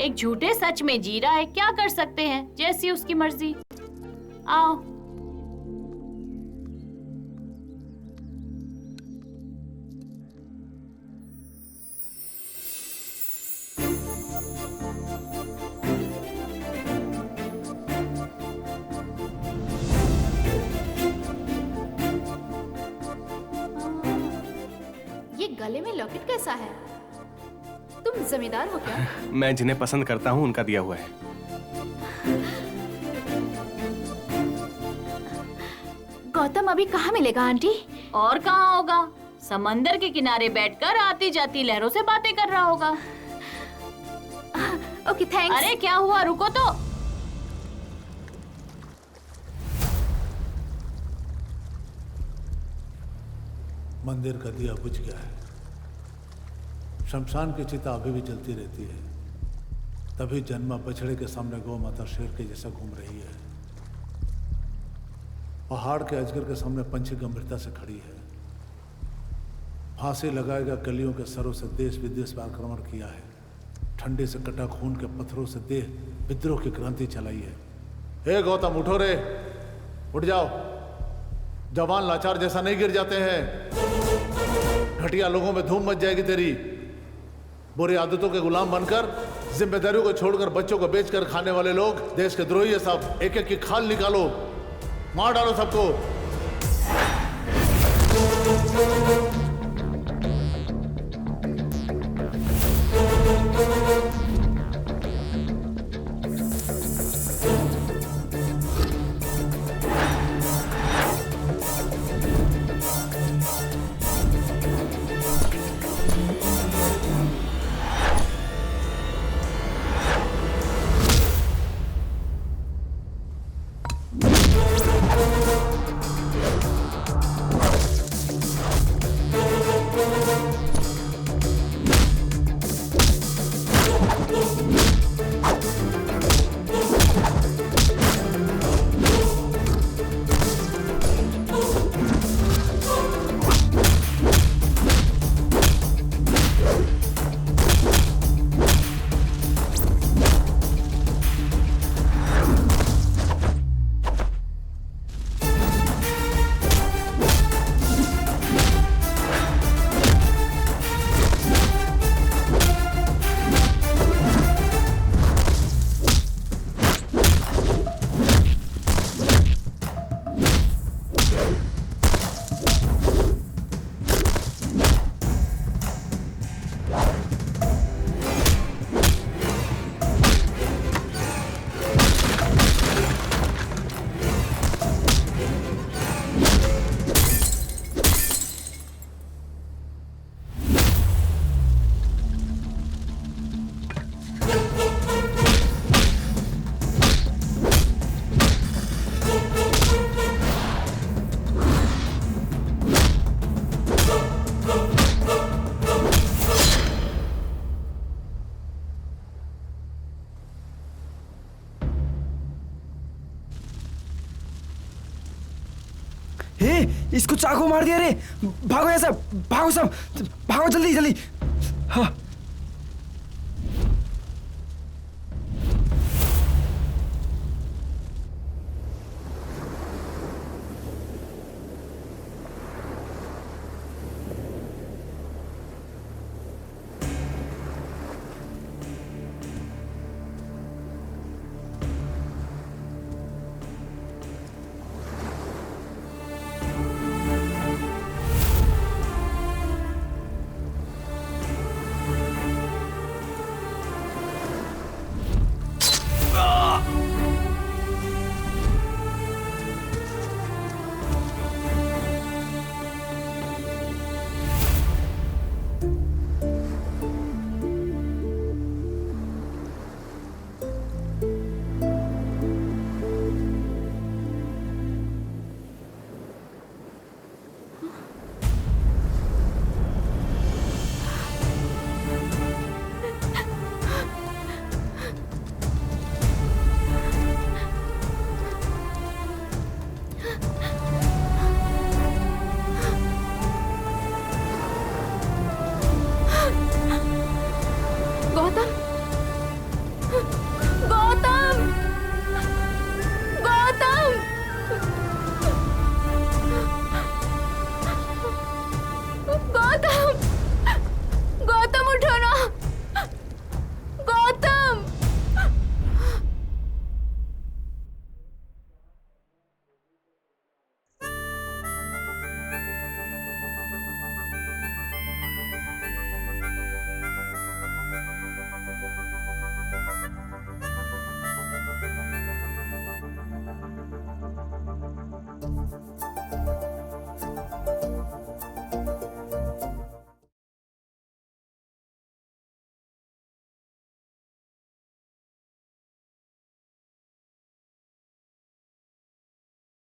[SPEAKER 2] एक झूठे सच में जी रहा है, क्या कर सकते हैं, जैसी उसकी मर्जी। आओ।
[SPEAKER 5] ये गले में लॉकेट कैसा है? तुम जमींदार हो क्या?
[SPEAKER 1] मैं जिन्हें पसंद करता हूँ उनका दिया हुआ है।
[SPEAKER 5] गौतम अभी कहाँ मिलेगा आंटी?
[SPEAKER 2] और कहाँ होगा, समंदर के किनारे बैठकर आती जाती लहरों से बातें कर रहा होगा।
[SPEAKER 5] Okay thanks.
[SPEAKER 2] अरे क्या हुआ, रुको तो।
[SPEAKER 3] मंदिर का दिया बुझ गया है, शमशान की चिता अभी भी जलती रहती है। तभी जन्मा बछड़े के सामने गौ माता शेर के जैसा घूम रही है। पहाड़ के अजगर के सामने पंछी गंभीरता से खड़ी है। फांसी लगाएगा कलियों के सरों से देश विदेश में आक्रमण किया है। ठंडे से कटा खून के पत्थरों से देह विद्रोह की क्रांति चलाई है। हे गौतम उठो रे, उठ जाओ। जवान लाचार जैसा नहीं गिर जाते हैं। घटिया लोगों में धूम मच जाएगी तेरी। बुरी आदतों के गुलाम बनकर, जिम्मेदारियों को छोड़कर बच्चों को बेचकर खाने वाले लोग देश के द्रोही है सब। एक एक की खाल निकालो, मार डालो सबको।
[SPEAKER 4] इसको चाकू मार दिया रे। भागो यहाँ सब, भागो सब, भागो जल्दी जल्दी। हाँ